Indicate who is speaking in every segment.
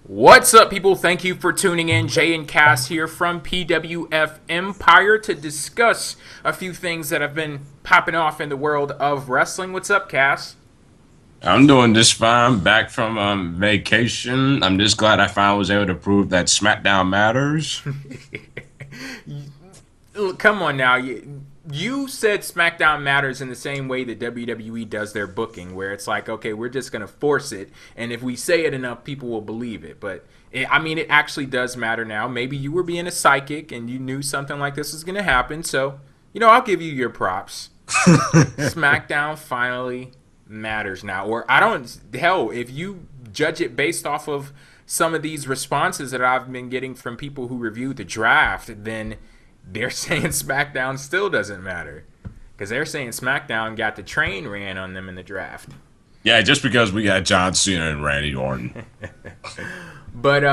Speaker 1: What's up, people? Thank you for tuning in. Jay and Cass here from PWF Empire to discuss a few things that have been popping off in the world of wrestling. What's up, Cass?
Speaker 2: I'm doing just fine. Back from vacation. I'm just glad I finally was able to prove that SmackDown matters.
Speaker 1: Come on now. You said SmackDown matters in the same way that WWE does their booking, where it's like, okay, we're just going to force it, and if we say it enough, people will believe it. But, it actually does matter now. Maybe you were being a psychic, and you knew something like this was going to happen, so, I'll give you your props. SmackDown finally matters now. Or if you judge it based off of some of these responses that I've been getting from people who reviewed the draft, then they're saying SmackDown still doesn't matter, because they're saying SmackDown got the train ran on them in the draft.
Speaker 2: Yeah, just because we got John Cena and Randy Orton.
Speaker 1: But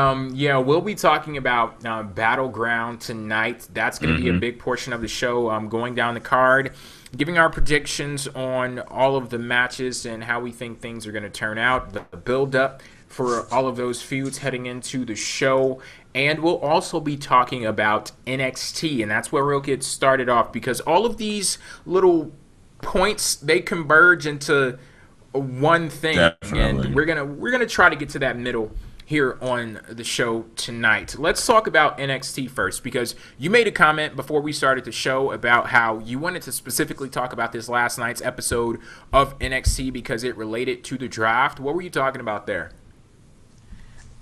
Speaker 1: we'll be talking about Battleground tonight. That's going to be a big portion of the show. Going down the card, giving our predictions on all of the matches and how we think things are going to turn out, the build-up for all of those feuds heading into the show. And we'll also be talking about NXT, and that's where we'll get started off, because all of these little points, they converge into one thing. Definitely. And we're gonna try to get to that middle here on the show tonight. Let's talk about NXT first, because you made a comment before we started the show about how you wanted to specifically talk about this last night's episode of NXT because it related to the draft. What were you talking about there?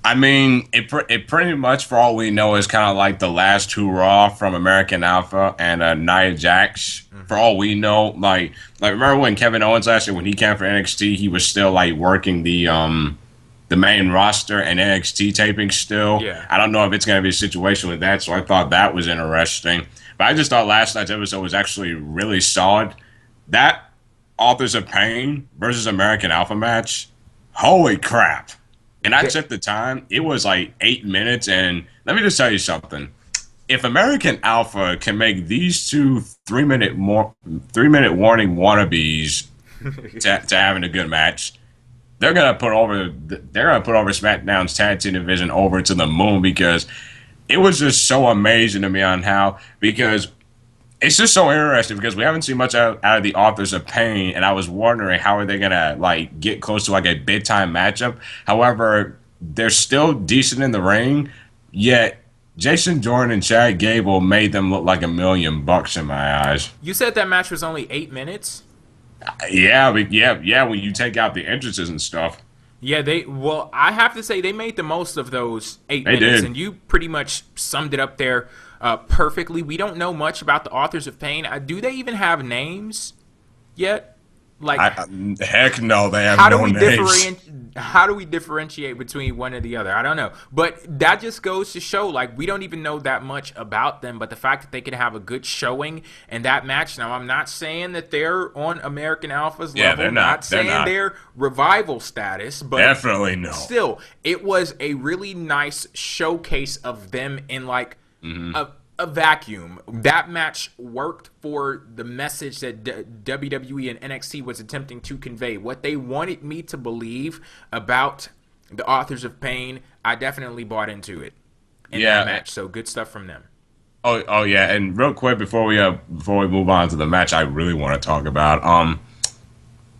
Speaker 2: I mean, it pretty much, for all we know, is kind of like the last hurrah from American Alpha and Nia Jax. For all we know, like remember when Kevin Owens last year, when he came for NXT, he was still like working the main roster and NXT taping still.
Speaker 1: Yeah.
Speaker 2: I don't know if it's going to be a situation with that, so I thought that was interesting. But I just thought last night's episode was actually really solid. That Authors of Pain versus American Alpha match, holy crap. And I checked the time. It was like 8 minutes. And let me just tell you something. If American Alpha can make these two 3-minute warning wannabes to having a good match, they're gonna put over SmackDown's tag team division over to the moon, because it was just so amazing to me on how, because it's just so interesting, because we haven't seen much out of the Authors of Pain, and I was wondering how are they gonna like get close to like a big time matchup. However, they're still decent in the ring, yet Jason Jordan and Chad Gable made them look like $1 million in my eyes.
Speaker 1: You said that match was only 8 minutes?
Speaker 2: Yeah, when you take out the entrances and stuff.
Speaker 1: Yeah, I have to say they made the most of those 8 minutes, and you pretty much summed it up there perfectly. We don't know much about the Authors of Pain. Do they even have names yet? Like,
Speaker 2: heck no, they have no names.
Speaker 1: How do we differentiate between one and the other? I don't know. But that just goes to show, like, we don't even know that much about them. But the fact that they can have a good showing in that match. Now, I'm not saying that they're on American Alpha's level.
Speaker 2: They're not.
Speaker 1: They're revival status. But
Speaker 2: definitely no.
Speaker 1: Still, it was a really nice showcase of them in, like, a vacuum. That match worked for the message that WWE and NXT was attempting to convey. What they wanted me to believe about the Authors of Pain, I definitely bought into it in that match. So good stuff from them.
Speaker 2: Oh yeah, and real quick before we move on to the match, I really want to talk about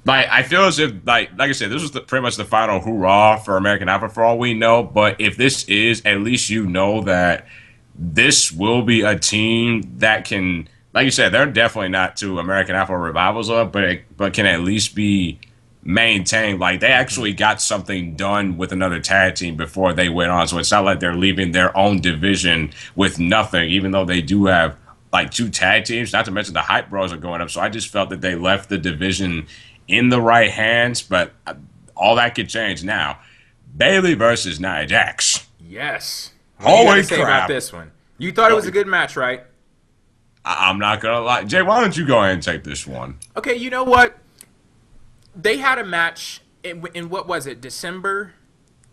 Speaker 2: like, I feel as if, like I said, this was pretty much the final hurrah for American Alpha for all we know. But if this is, at least you know that this will be a team that can, like you said, they're definitely not to American Alpha Revival's up, but can at least be maintained. Like, they actually got something done with another tag team before they went on, so it's not like they're leaving their own division with nothing, even though they do have like 2 tag teams, not to mention the Hype Bros are going up. So I just felt that they left the division in the right hands, but all that could change now. Bayley versus Nia Jax.
Speaker 1: Yes. What do you say about this one? You thought it was a good match, right?
Speaker 2: I'm not going to lie. Jay, why don't you go ahead and take this one?
Speaker 1: Okay, you know what? They had a match in what was it, December?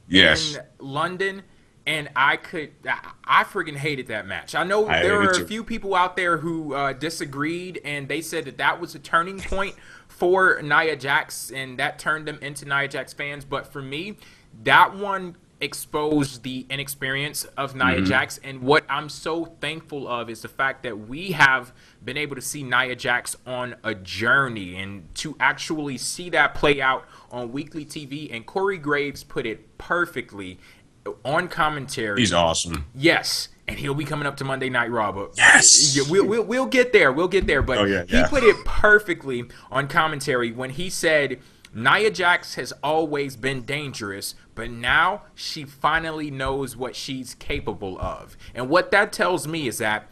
Speaker 2: Yes.
Speaker 1: In London, and I freaking hated that match. I know there are a few people out there who disagreed, and they said that was a turning point for Nia Jax, and that turned them into Nia Jax fans. But for me, that one expose the inexperience of Nia Jax. And what I'm so thankful of is the fact that we have been able to see Nia Jax on a journey and to actually see that play out on weekly TV. And Corey Graves put it perfectly on commentary.
Speaker 2: He's awesome.
Speaker 1: Yes. And he'll be coming up to Monday Night Raw, but
Speaker 2: yes,
Speaker 1: we'll get there. We'll get there. But he put it perfectly on commentary when he said Nia Jax has always been dangerous, but now she finally knows what she's capable of. And what that tells me is that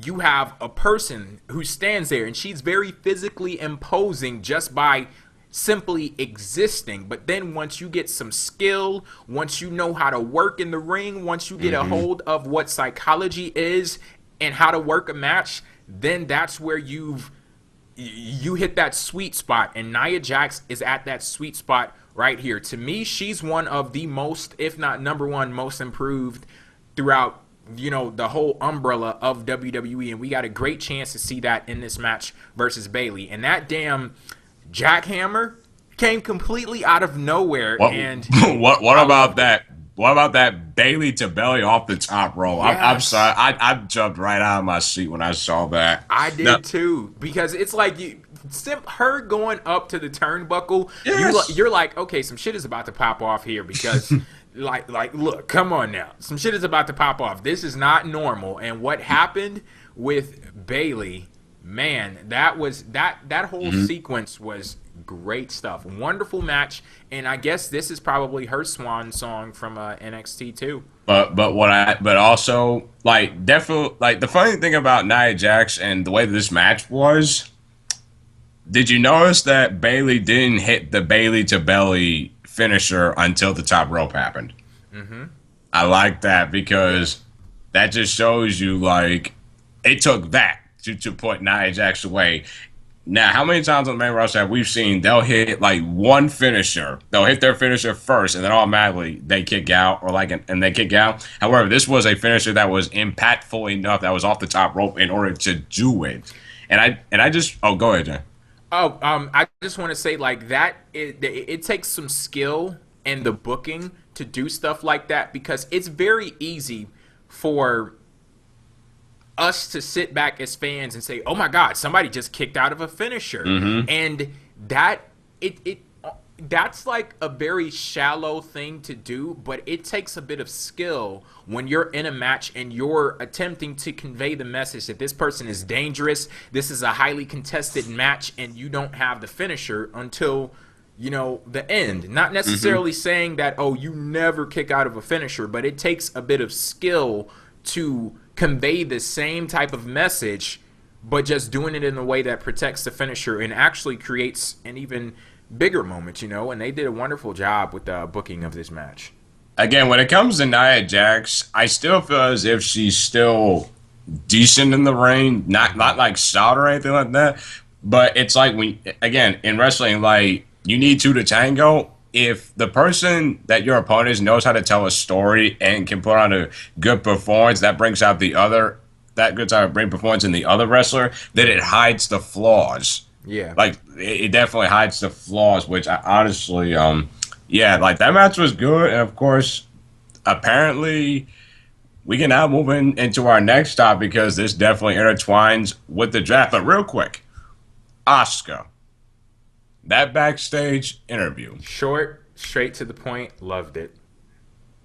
Speaker 1: you have a person who stands there and she's very physically imposing just by simply existing. But then once you get some skill, once you know how to work in the ring, once you get a hold of what psychology is and how to work a match, then that's where you hit that sweet spot. And Nia Jax is at that sweet spot right here. To me, she's one of the most, if not number one, most improved throughout, the whole umbrella of WWE. And we got a great chance to see that in this match versus Bayley. And that damn jackhammer came completely out of nowhere. And
Speaker 2: what about that? What about that Bayley to belly off the top rope? Yes. I'm sorry, I jumped right out of my seat when I saw that.
Speaker 1: I did too, because it's like her going up to the turnbuckle. Yes. You're like, okay, some shit is about to pop off here because, like, look, come on now, some shit is about to pop off. This is not normal. And what happened with Bayley? Man, that whole sequence was great stuff. Wonderful match, and I guess this is probably her swan song from NXT too.
Speaker 2: But also definitely the funny thing about Nia Jax and the way that this match was, did you notice that Bayley didn't hit the Bayley to belly finisher until the top rope happened? I like that because that just shows you it took that to put Nia Jax away. Now, how many times on the main roster have we seen they'll hit one finisher? They'll hit their finisher first, and then automatically they kick out, and they kick out. However, this was a finisher that was impactful enough that was off the top rope in order to do it. And I just go ahead, Jay.
Speaker 1: I just want to say that it takes some skill and the booking to do stuff like that, because it's very easy for us to sit back as fans and say, oh my God, somebody just kicked out of a finisher. And that's a very shallow thing to do, but it takes a bit of skill when you're in a match and you're attempting to convey the message that this person is dangerous, this is a highly contested match, and you don't have the finisher until the end. Not necessarily saying that, you never kick out of a finisher, but it takes a bit of skill to convey the same type of message, but just doing it in a way that protects the finisher and actually creates an even bigger moment, and they did a wonderful job with the booking of this match.
Speaker 2: Again, when it comes to Nia Jax, I still feel as if she's still decent in the ring, not solid or anything like that, but it's in wrestling, you need two to tango. If the person that your opponent knows how to tell a story and can put on a good performance, that brings out that good time to bring performance in the other wrestler, then it hides the flaws.
Speaker 1: Yeah.
Speaker 2: It definitely hides the flaws, which I honestly, that match was good. And of course, apparently we can now move into our next stop because this definitely intertwines with the draft. But real quick, Asuka. That backstage interview.
Speaker 1: Short, straight to the point, loved it.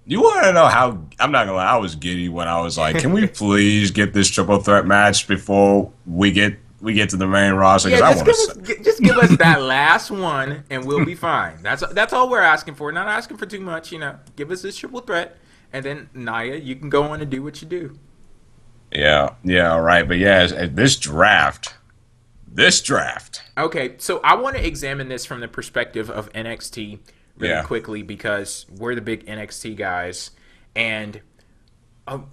Speaker 2: You want to know how, I'm not going to lie, I was giddy when I was like, can we please get this triple threat match before we get to the main roster?
Speaker 1: Yeah, just give us that last one and we'll be fine. That's all we're asking for. Not asking for too much, Give us this triple threat and then, Nia, you can go on and do what you do.
Speaker 2: Yeah, all right. But yeah, this draft.
Speaker 1: Okay, so I want to examine this from the perspective of NXT really quickly because we're the big NXT guys. And let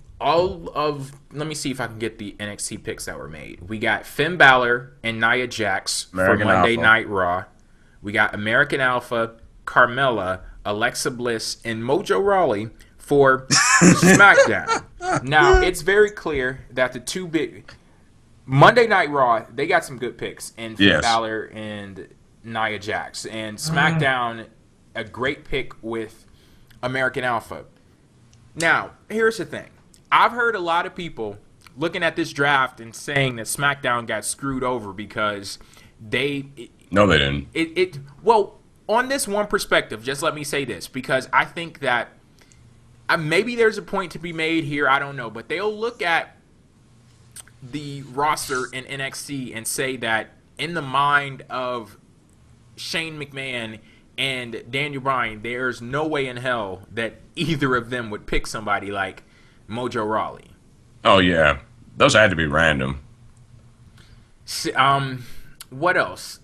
Speaker 1: me see if I can get the NXT picks that were made. We got Finn Balor and Nia Jax for Monday Night Raw. We got American Alpha, Carmella, Alexa Bliss, and Mojo Rawley for SmackDown. Now, it's very clear that the two big... Monday Night Raw, they got some good picks in Finn Balor and Nia Jax. And SmackDown, a great pick with American Alpha. Now, here's the thing. I've heard a lot of people looking at this draft and saying that SmackDown got screwed over because
Speaker 2: No, they didn't.
Speaker 1: Well, on this one perspective, just let me say this, because I think that maybe there's a point to be made here, I don't know, but they'll look at the roster in NXT and say that in the mind of Shane McMahon and Daniel Bryan, there's no way in hell that either of them would pick somebody like Mojo Rawley.
Speaker 2: Oh, yeah. Those had to be random.
Speaker 1: What else?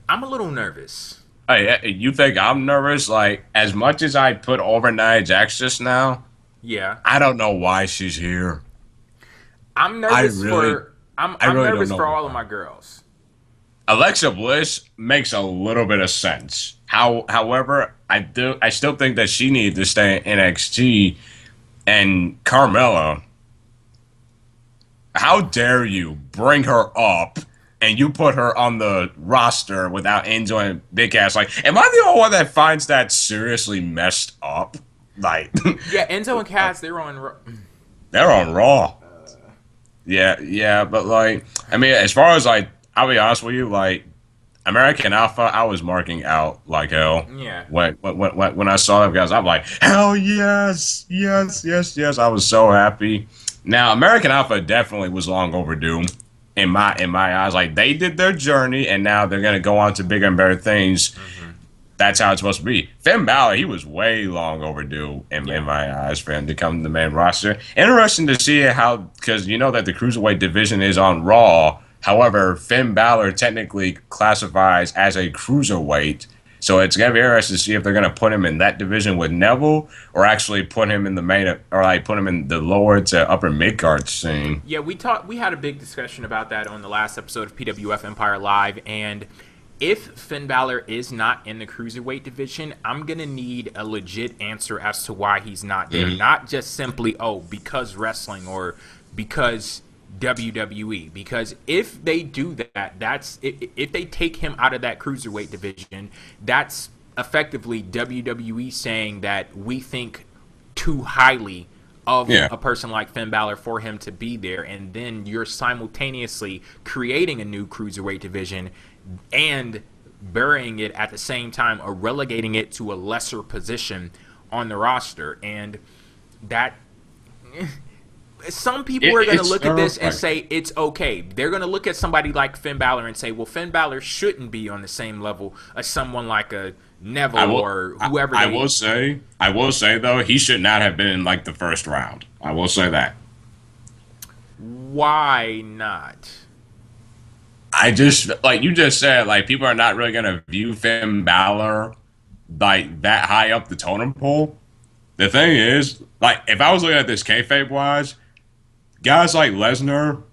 Speaker 1: I'm a little nervous.
Speaker 2: Hey, you think I'm nervous? Like, as much as I put over Nia Jax just now,
Speaker 1: yeah,
Speaker 2: I don't know why she's here.
Speaker 1: I'm nervous I'm
Speaker 2: really
Speaker 1: nervous
Speaker 2: don't
Speaker 1: for
Speaker 2: know
Speaker 1: all
Speaker 2: why.
Speaker 1: of my girls.
Speaker 2: Alexa Bliss makes a little bit of sense. However, I still think that she needs to stay in NXT. And Carmella, how dare you bring her up and you put her on the roster without Enzo and Big Ass? Like, am I the only one that finds that seriously messed up? Like,
Speaker 1: yeah, Enzo and Cass, they're on
Speaker 2: Raw. Yeah, but like, I mean, as far as like, I'll be honest with you, like, American Alpha, I was marking out like hell.
Speaker 1: Yeah.
Speaker 2: When I saw them guys, I'm like, hell yes. I was so happy. Now, American Alpha definitely was long overdue in my eyes. Like, they did their journey, and now they're gonna go on to bigger and better things. Mm-hmm. That's how it's supposed to be. Finn Balor, he was way long overdue in my eyes for him to come to the main roster. Interesting to see how, because you know that the Cruiserweight division is on Raw. However, Finn Balor technically classifies as a cruiserweight, so it's gonna be interesting to see if they're gonna put him in that division with Neville, or actually put him in the main, or like put him in the lower to upper mid card scene.
Speaker 1: Yeah, we had a big discussion about that on the last episode of PWF Empire Live, and if Finn Balor is not in the cruiserweight division, I'm gonna need a legit answer as to why he's not there, not just simply because wrestling or because WWE, because if they do that, if they take him out of that cruiserweight division, that's effectively WWE saying that we think too highly of a person like Finn Balor for him to be there, and then you're simultaneously creating a new cruiserweight division and burying it at the same time, or relegating it to a lesser position on the roster, and that. Some people are going to look at this and say it's okay. They're going to look at somebody like Finn Balor and say, well, Finn Balor shouldn't be on the same level as someone like a Neville or whoever.
Speaker 2: I will say though, he should not have been in like the first round. I will say that.
Speaker 1: Why not?
Speaker 2: I just, like you just said, like people are not really going to view Finn Balor like that high up the totem pole. The thing is, like, if I was looking at this kayfabe wise, guys like Lesnar,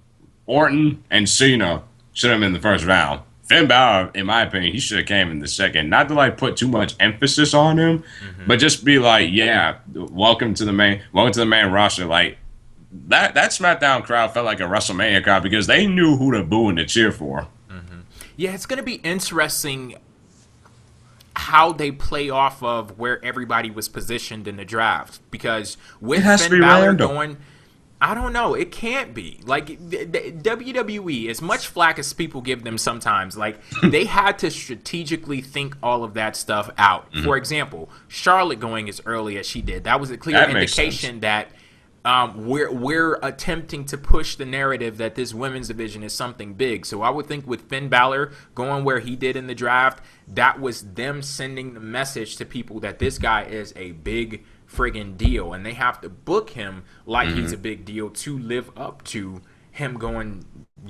Speaker 2: Orton, and Cena should have been in the first round. Finn Balor, in my opinion, he should have came in the second. Not to like put too much emphasis on him, but just be like, yeah, welcome to the main roster. Like that SmackDown crowd felt like a WrestleMania crowd because they knew who to boo and to cheer for.
Speaker 1: Yeah, it's gonna be interesting how they play off of where everybody was positioned in the draft, because with Finn Balor going, I don't know, it can't be like WWE, as much flack as people give them sometimes, like they had to strategically think all of that stuff out. For example, Charlotte going as early as she did, that was a clear indication that we're attempting to push the narrative that this women's division is something big. So I would think with Finn Balor going where he did in the draft, that was them sending the message to people that this guy is a big friggin' deal, and they have to book him like he's a big deal to live up to him going,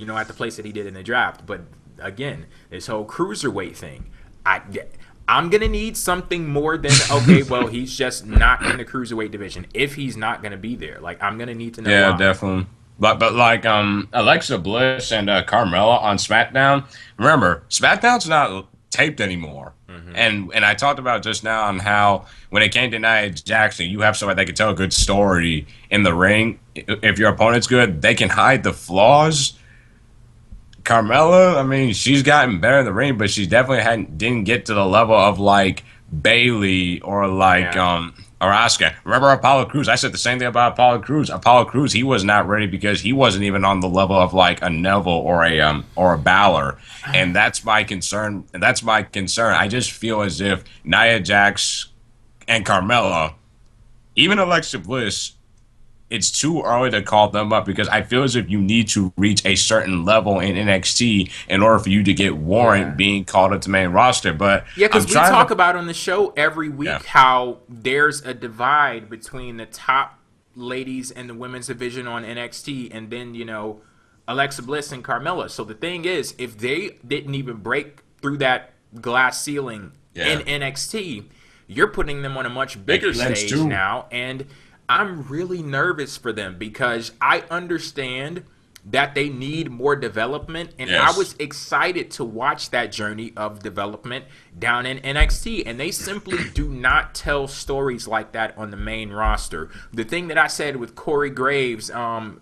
Speaker 1: at the place that he did in the draft. But again, this whole cruiserweight thing, I'm going to need something more than, okay, well, he's just not in the cruiserweight division. If he's not going to be there, like, I'm going to need to know why.
Speaker 2: Yeah, definitely. But like Alexa Bliss and Carmella on SmackDown, remember, SmackDown's not taped anymore. And I talked about just now on how when it came to Nia Jax, you have somebody that can tell a good story in the ring. If your opponent's good, they can hide the flaws. Carmella, I mean, she's gotten better in the ring, but she definitely didn't get to the level of like Bayley or like or Asuka. Remember Apollo Crews? I said the same thing about Apollo Crews. Apollo Crews, he was not ready because he wasn't even on the level of like a Neville or a Balor, and that's my concern. I just feel as if Nia Jax and Carmella, even Alexa Bliss, it's too early to call them up because I feel as if you need to reach a certain level in NXT in order for you to get warrant being called up to main roster. But
Speaker 1: yeah, because we talk about on the show every week how there's a divide between the top ladies and the women's division on NXT, and then Alexa Bliss and Carmella. So the thing is, if they didn't even break through that glass ceiling in NXT, you're putting them on a much bigger stage now, and I'm really nervous for them because I understand that they need more development, and I was excited to watch that journey of development down in NXT, and they simply do not tell stories like that on the main roster. The thing that I said with Corey Graves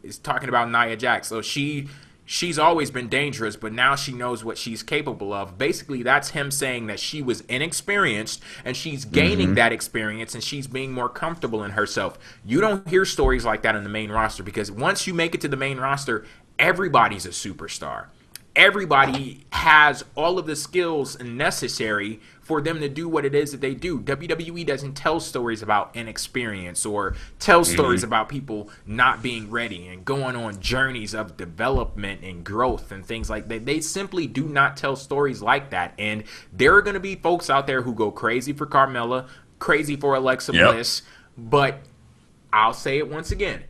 Speaker 1: is talking about Nia Jax. So she's always been dangerous, but now she knows what she's capable of. Basically, that's him saying that she was inexperienced, and she's gaining that experience, and she's being more comfortable in herself. You don't hear stories like that on the main roster because once you make it to the main roster, everybody's a superstar. Everybody has all of the skills necessary for them to do what it is that they do. WWE doesn't tell stories about inexperience or tell stories about people not being ready and going on journeys of development and growth and things like that. They simply do not tell stories like that. And there are going to be folks out there who go crazy for Carmella, crazy for Alexa Bliss. But I'll say it once again.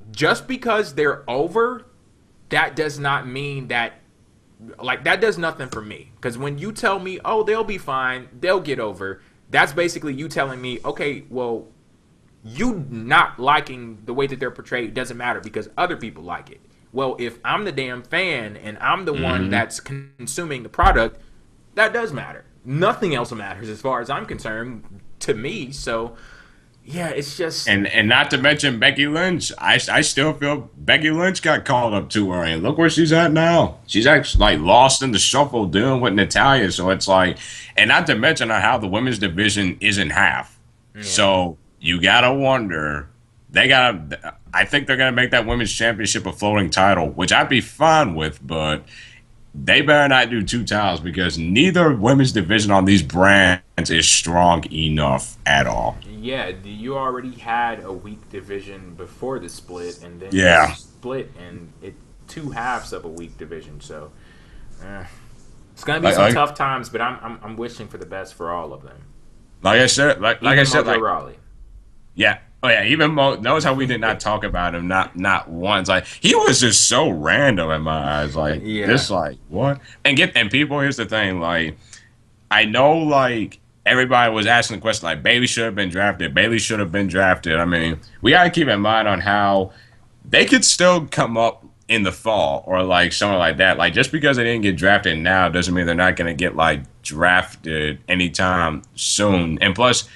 Speaker 1: Just because they're over, that does not mean that, like, that does nothing for me. Because when you tell me, oh, they'll be fine, they'll get over, that's basically you telling me, okay, well, you not liking the way that they're portrayed doesn't matter because other people like it. Well, if I'm the damn fan and I'm the one that's consuming the product, that does matter. Nothing else matters as far as I'm concerned to me. So yeah, it's just
Speaker 2: and not to mention Becky Lynch. I still feel Becky Lynch got called up too early. Look where she's at now. She's actually like lost in the shuffle dealing with Natalya. So it's like, and not to mention how the women's division is in half. Yeah. So you gotta wonder. I think they're gonna make that women's championship a floating title, which I'd be fine with, but they better not do two titles because neither women's division on these brands is strong enough at all.
Speaker 1: Yeah, you already had a weak division before the split, and then you split, and it two halves of a weak division. So it's gonna be some tough times, but I'm wishing for the best for all of them.
Speaker 2: Like I said,
Speaker 1: Raleigh.
Speaker 2: Yeah. Oh yeah, even Mo knows how we did not talk about him not once. Like he was just so random in my eyes. Like just like what? And people, here's the thing, like I know like everybody was asking the question like Bailey should have been drafted. Bailey should have been drafted. I mean, we gotta keep in mind on how they could still come up in the fall or like something like that. Like just because they didn't get drafted now doesn't mean they're not gonna get like drafted anytime soon. And plus,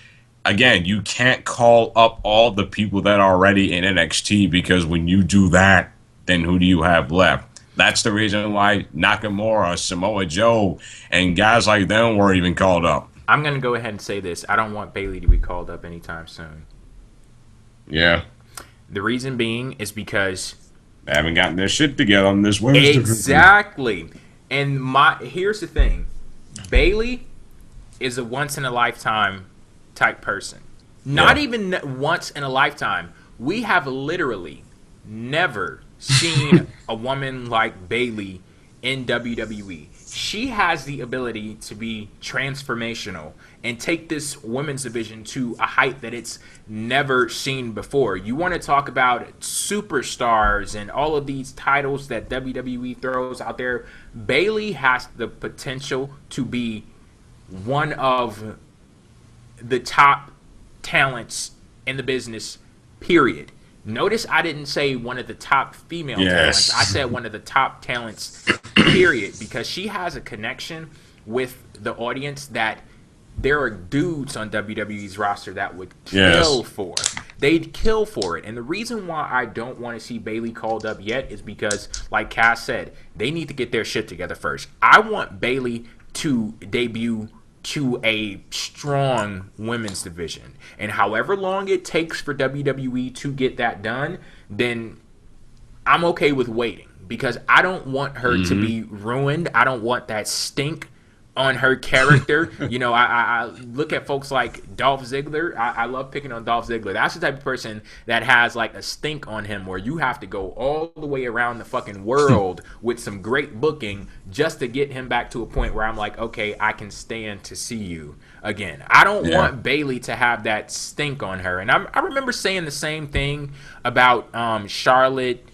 Speaker 2: again, you can't call up all the people that are already in NXT because when you do that, then who do you have left? That's the reason why Nakamura, Samoa Joe, and guys like them weren't even called up.
Speaker 1: I'm going to go ahead and say this. I don't want Bailey to be called up anytime soon.
Speaker 2: Yeah.
Speaker 1: The reason being is because
Speaker 2: they haven't gotten their shit together on this Wednesday.
Speaker 1: Exactly. And here's the thing. Bailey is a once-in-a-lifetime type person. Not even once in a lifetime. We have literally never seen a woman like Bailey in WWE. She has the ability to be transformational and take this women's division to a height that it's never seen before. You want to talk about superstars and all of these titles that WWE throws out there. Bailey has the potential to be one of the top talents in the business, period. Notice I didn't say one of the top female talents. I said one of the top talents, period, because she has a connection with the audience that there are dudes on WWE's roster that would kill for. They'd kill for it. And the reason why I don't want to see Bailey called up yet is because, like Cass said, they need to get their shit together first. I want Bailey to debut to a strong women's division. And however long it takes for WWE to get that done, then I'm okay with waiting, because I don't want her to be ruined. I don't want that stink on her character. You know, I look at folks like Dolph Ziggler. I love picking on Dolph Ziggler. That's the type of person that has like a stink on him where you have to go all the way around the fucking world with some great booking just to get him back to a point where I'm like, okay, I can stand to see you again. I don't want Bayley to have that stink on her. And I remember saying the same thing about Charlotte,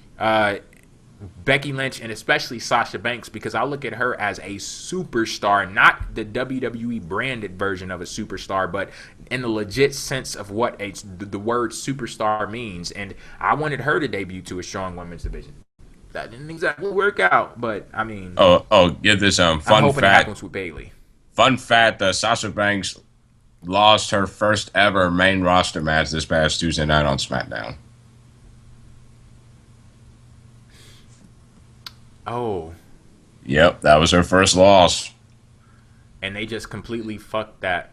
Speaker 1: Becky Lynch, and especially Sasha Banks, because I look at her as a superstar, not the WWE branded version of a superstar, but in the legit sense of what the word superstar means. And I wanted her to debut to a strong women's division. That didn't exactly work out, but I mean,
Speaker 2: get this fun
Speaker 1: I'm hoping
Speaker 2: fact.
Speaker 1: it happens with Bayley.
Speaker 2: Fun fact: Sasha Banks lost her first ever main roster match this past Tuesday night on SmackDown.
Speaker 1: Oh.
Speaker 2: Yep, that was her first loss.
Speaker 1: And they just completely fucked that.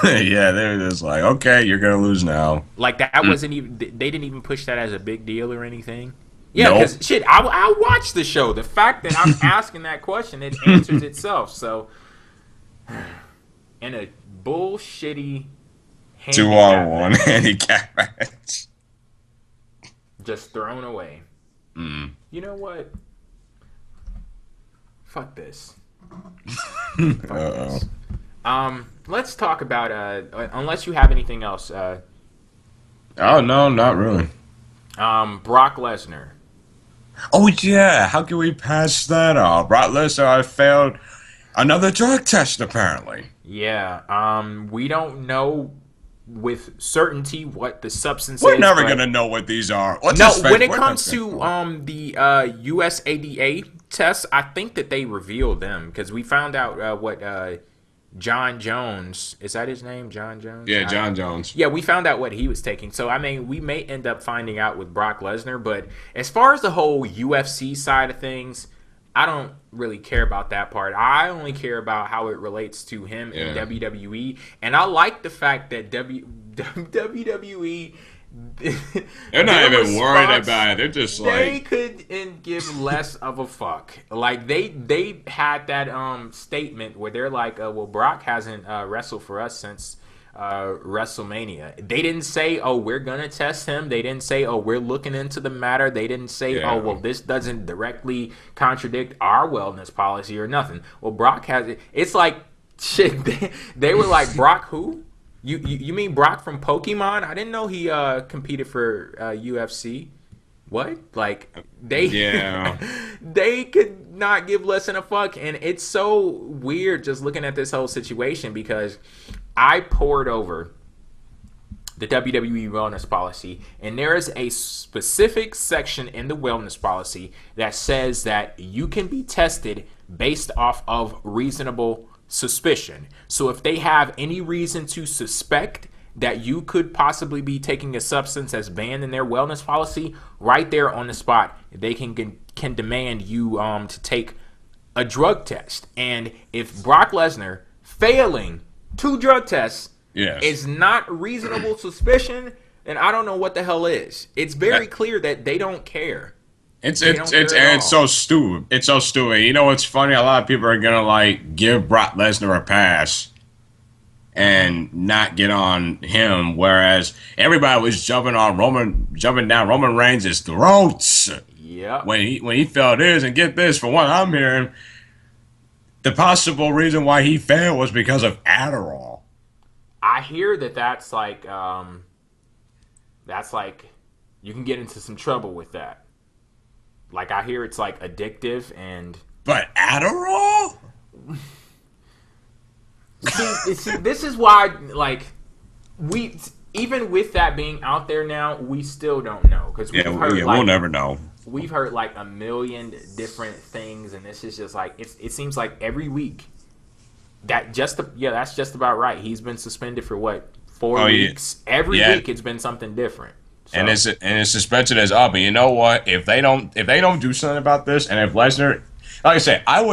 Speaker 2: Yeah, they were just like, okay, you're going to lose now.
Speaker 1: Like, that wasn't even, they didn't even push that as a big deal or anything? Yeah, because, shit, I watched the show. The fact that I'm asking that question, it answers itself. So, in a bullshitty
Speaker 2: 2-on-1 handicap match.
Speaker 1: Just thrown away.
Speaker 2: Mm.
Speaker 1: You know what? Fuck this.
Speaker 2: Uh-oh.
Speaker 1: Let's talk about unless you have anything else.
Speaker 2: Oh no, not really.
Speaker 1: Brock Lesnar.
Speaker 2: Oh yeah, how can we pass that off? Brock Lesnar failed another drug test apparently.
Speaker 1: Yeah. We don't know with certainty what the substance
Speaker 2: We're
Speaker 1: is.
Speaker 2: never gonna know what these are.
Speaker 1: When it comes to the USADA tests, I think that they revealed them, because we found out what John Jones, is that his name? John Jones?
Speaker 2: Yeah, John Jones.
Speaker 1: Yeah, we found out what he was taking. So I mean, we may end up finding out with Brock Lesnar, but as far as the whole UFC side of things, I don't really care about that part. I only care about how it relates to him in WWE. And I like the fact that WWE,
Speaker 2: they're not even worried about it. They're just like,
Speaker 1: they couldn't give less of a fuck. Like they had that statement where they're like, well, Brock hasn't wrestled for us since WrestleMania. They didn't say, oh, we're gonna test him. They didn't say, oh, we're looking into the matter. They didn't say, oh, well, this doesn't directly contradict our wellness policy or nothing. Well, Brock has it. It's like, shit, they were like, Brock who? You mean Brock from Pokemon? I didn't know he competed for UFC. What? Like, they could not give less than a fuck. And it's so weird just looking at this whole situation, because I poured over the WWE wellness policy, and there is a specific section in the wellness policy that says that you can be tested based off of reasonable suspicion. So if they have any reason to suspect that you could possibly be taking a substance that's banned in their wellness policy, right there on the spot, they can demand you to take a drug test. And if Brock Lesnar failing 2 drug tests is not reasonable suspicion, then I don't know what the hell is. It's very clear that they don't care.
Speaker 2: It's so stupid. It's so stupid. You know what's funny? A lot of people are gonna like give Brock Lesnar a pass and not get on him, whereas everybody was jumping down Roman Reigns' throats.
Speaker 1: Yeah.
Speaker 2: When he felt his, and get this, for what I'm hearing, the possible reason why he failed was because of Adderall.
Speaker 1: I hear that's like you can get into some trouble with that. Like, I hear it's like addictive and.
Speaker 2: But Adderall?
Speaker 1: See, this is why, like, even with that being out there now, we still don't know, because
Speaker 2: we'll never know.
Speaker 1: We've heard like a million different things, and this is just like it seems like every week that's just about right. He's been suspended for what, 4 weeks? Every week it's been something different. So.
Speaker 2: And his suspension is up. And you know what? If they don't do something about this, and if Lesnar, like I said, I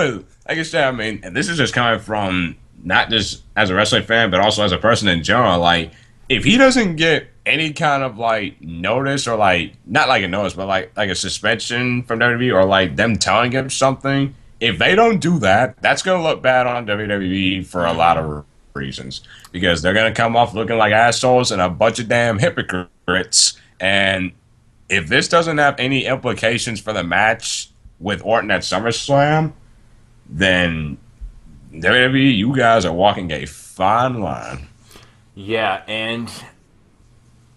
Speaker 2: mean, and this is just coming from not just as a wrestling fan, but also as a person in general. Like, if he doesn't get any kind of like notice or like not like a notice, but like a suspension from WWE or like them telling him something, if they don't do that, that's gonna look bad on WWE for a lot of reasons because they're gonna come off looking like assholes and a bunch of damn hypocrites. And if this doesn't have any implications for the match with Orton at SummerSlam, then WWE, you guys are walking a fine line.
Speaker 1: Yeah, and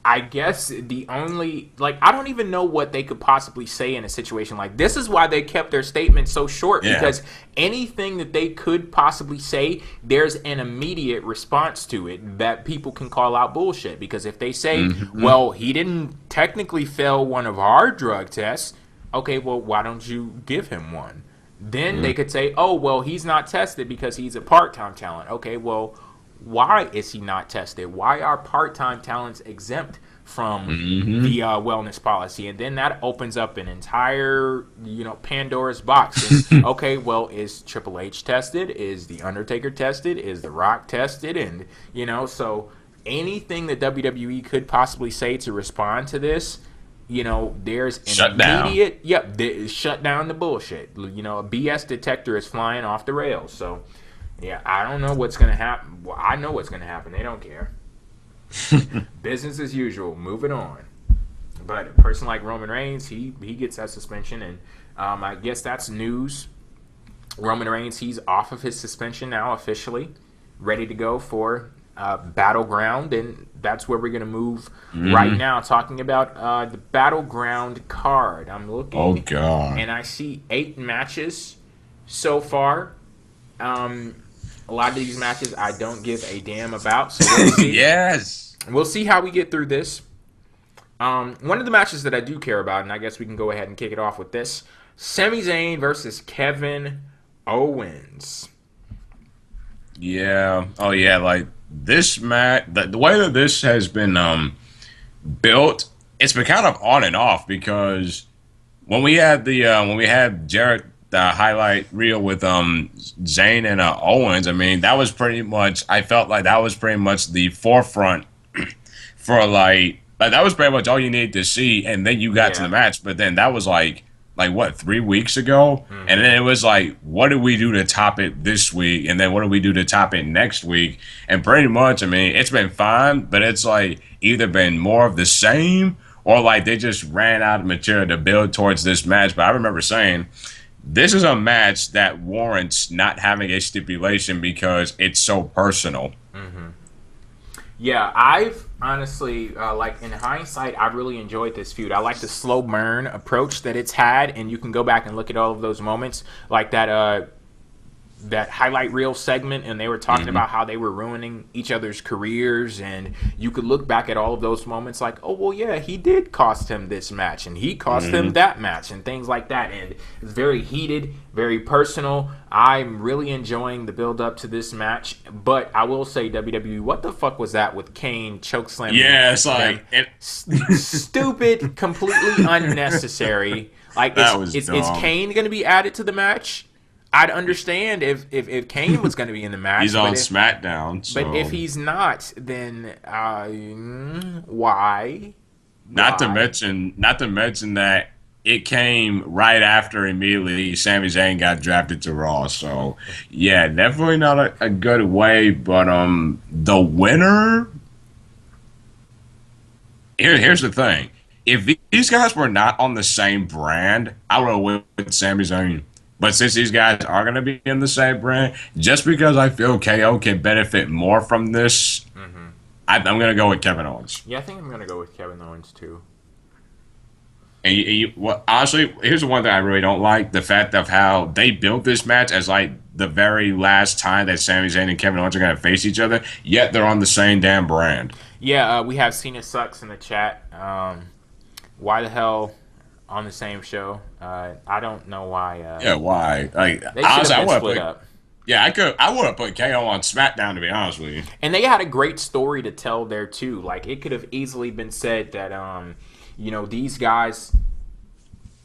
Speaker 1: I guess the only, like, I don't even know what they could possibly say in a situation like this. Is why they kept their statement so short, because anything that they could possibly say, there's an immediate response to it that people can call out bullshit. Because if they say, well, he didn't technically fail one of our drug tests, okay, well, why don't you give him one? Then they could say, oh, well, he's not tested because he's a part-time talent. Okay, well, why is he not tested? Why are part-time talents exempt from the wellness policy? And then that opens up an entire, Pandora's box. And, okay, well, is Triple H tested? Is The Undertaker tested? Is The Rock tested? And, so anything that WWE could possibly say to respond to this, there's an immediate, shut down the bullshit. A BS detector is flying off the rails. So, yeah, I don't know what's going to happen. Well, I know what's going to happen. They don't care. Business as usual. Moving on. But a person like Roman Reigns, he gets that suspension. And I guess that's news. Roman Reigns, he's off of his suspension now officially. Ready to go for Battleground. And that's where we're going to move right now. Talking about the Battleground card. I'm looking.
Speaker 2: Oh, God.
Speaker 1: And I see 8 matches so far. A lot of these matches I don't give a damn about, so we'll see.
Speaker 2: Yes.
Speaker 1: We'll see how we get through this. One of the matches that I do care about, and I guess we can go ahead and kick it off with this: Sami Zayn versus Kevin Owens.
Speaker 2: Yeah. Oh, yeah. Like this match, the way that this has been built, it's been kind of on and off because when we had Jarrett. The highlight reel with Zayn and Owens, I mean, that was pretty much, I felt like that was pretty much the forefront for like that was pretty much all you needed to see, and then you got to the match. But then that was like what, 3 weeks ago? And then it was like, what do we do to top it this week? And then what do we do to top it next week? And pretty much, I mean, it's been fine, but it's like either been more of the same or like they just ran out of material to build towards this match. But I remember saying, this is a match that warrants not having a stipulation because it's so personal.
Speaker 1: Yeah, I've honestly, in hindsight, I really enjoyed this feud. I like the slow burn approach that it's had, and you can go back and look at all of those moments, like that highlight reel segment, and they were talking about how they were ruining each other's careers, and you could look back at all of those moments like, oh, well, yeah, he did cost him this match, and he cost him that match, and things like that. And it's very heated, very personal. I'm really enjoying the build up to this match, but I will say, WWE, what the fuck was that with Kane chokeslamming?
Speaker 2: Yeah, it's like
Speaker 1: stupid, completely unnecessary. Like, is Kane going to be added to the match? I'd understand if Kane was going to be in the match.
Speaker 2: He's on SmackDown. So.
Speaker 1: But if he's not, then why?
Speaker 2: Not to mention that it came right after immediately Sami Zayn got drafted to Raw. So yeah, definitely not a good way. But the winner. Here's the thing: if these guys were not on the same brand, I would have went with Sami Zayn. But since these guys are going to be in the same brand, just because I feel KO can benefit more from this, I'm going to go with Kevin Owens.
Speaker 1: Yeah, I think I'm going to go with Kevin Owens, too.
Speaker 2: And honestly, here's the one thing I really don't like, the fact of how they built this match as like the very last time that Sami Zayn and Kevin Owens are going to face each other, yet they're on the same damn brand.
Speaker 1: Yeah, we have Cena Sucks in the chat. Why the hell on the same show? I don't know why.
Speaker 2: Why? Like,
Speaker 1: they should have been split up.
Speaker 2: Yeah, I would have put KO on SmackDown, to be honest with you.
Speaker 1: And they had a great story to tell there too. Like, it could have easily been said that these guys,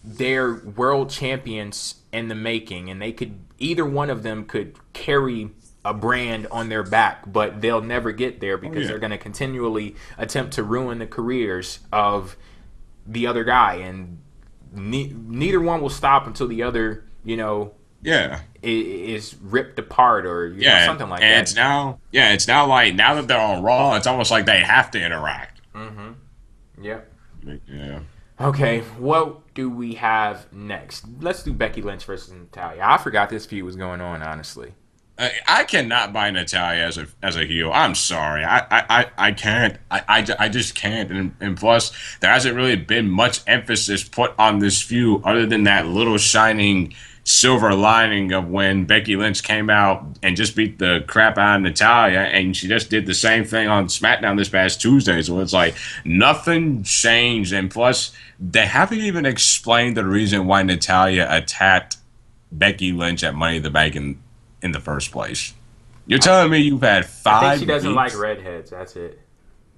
Speaker 1: they're world champions in the making, and they could, either one of them could carry a brand on their back, but they'll never get there because they're going to continually attempt to ruin the careers of the other guy, and neither one will stop until the other, is ripped apart or something like that.
Speaker 2: And it's now like now that they're on Raw, it's almost like they have to interact.
Speaker 1: Mm-hmm. Yep.
Speaker 2: Yeah.
Speaker 1: Okay, what do we have next? Let's do Becky Lynch versus Natalya. I forgot this feud was going on, honestly.
Speaker 2: I cannot buy Natalya as a heel. I'm sorry. I can't. I just can't. And plus, there hasn't really been much emphasis put on this feud other than that little shining silver lining of when Becky Lynch came out and just beat the crap out of Natalya, and she just did the same thing on SmackDown this past Tuesday. So it's like nothing changed. And plus, they haven't even explained the reason why Natalya attacked Becky Lynch at Money in the Bank in the first place. You're telling me you've had 5 weeks?
Speaker 1: I think she doesn't like redheads. That's it.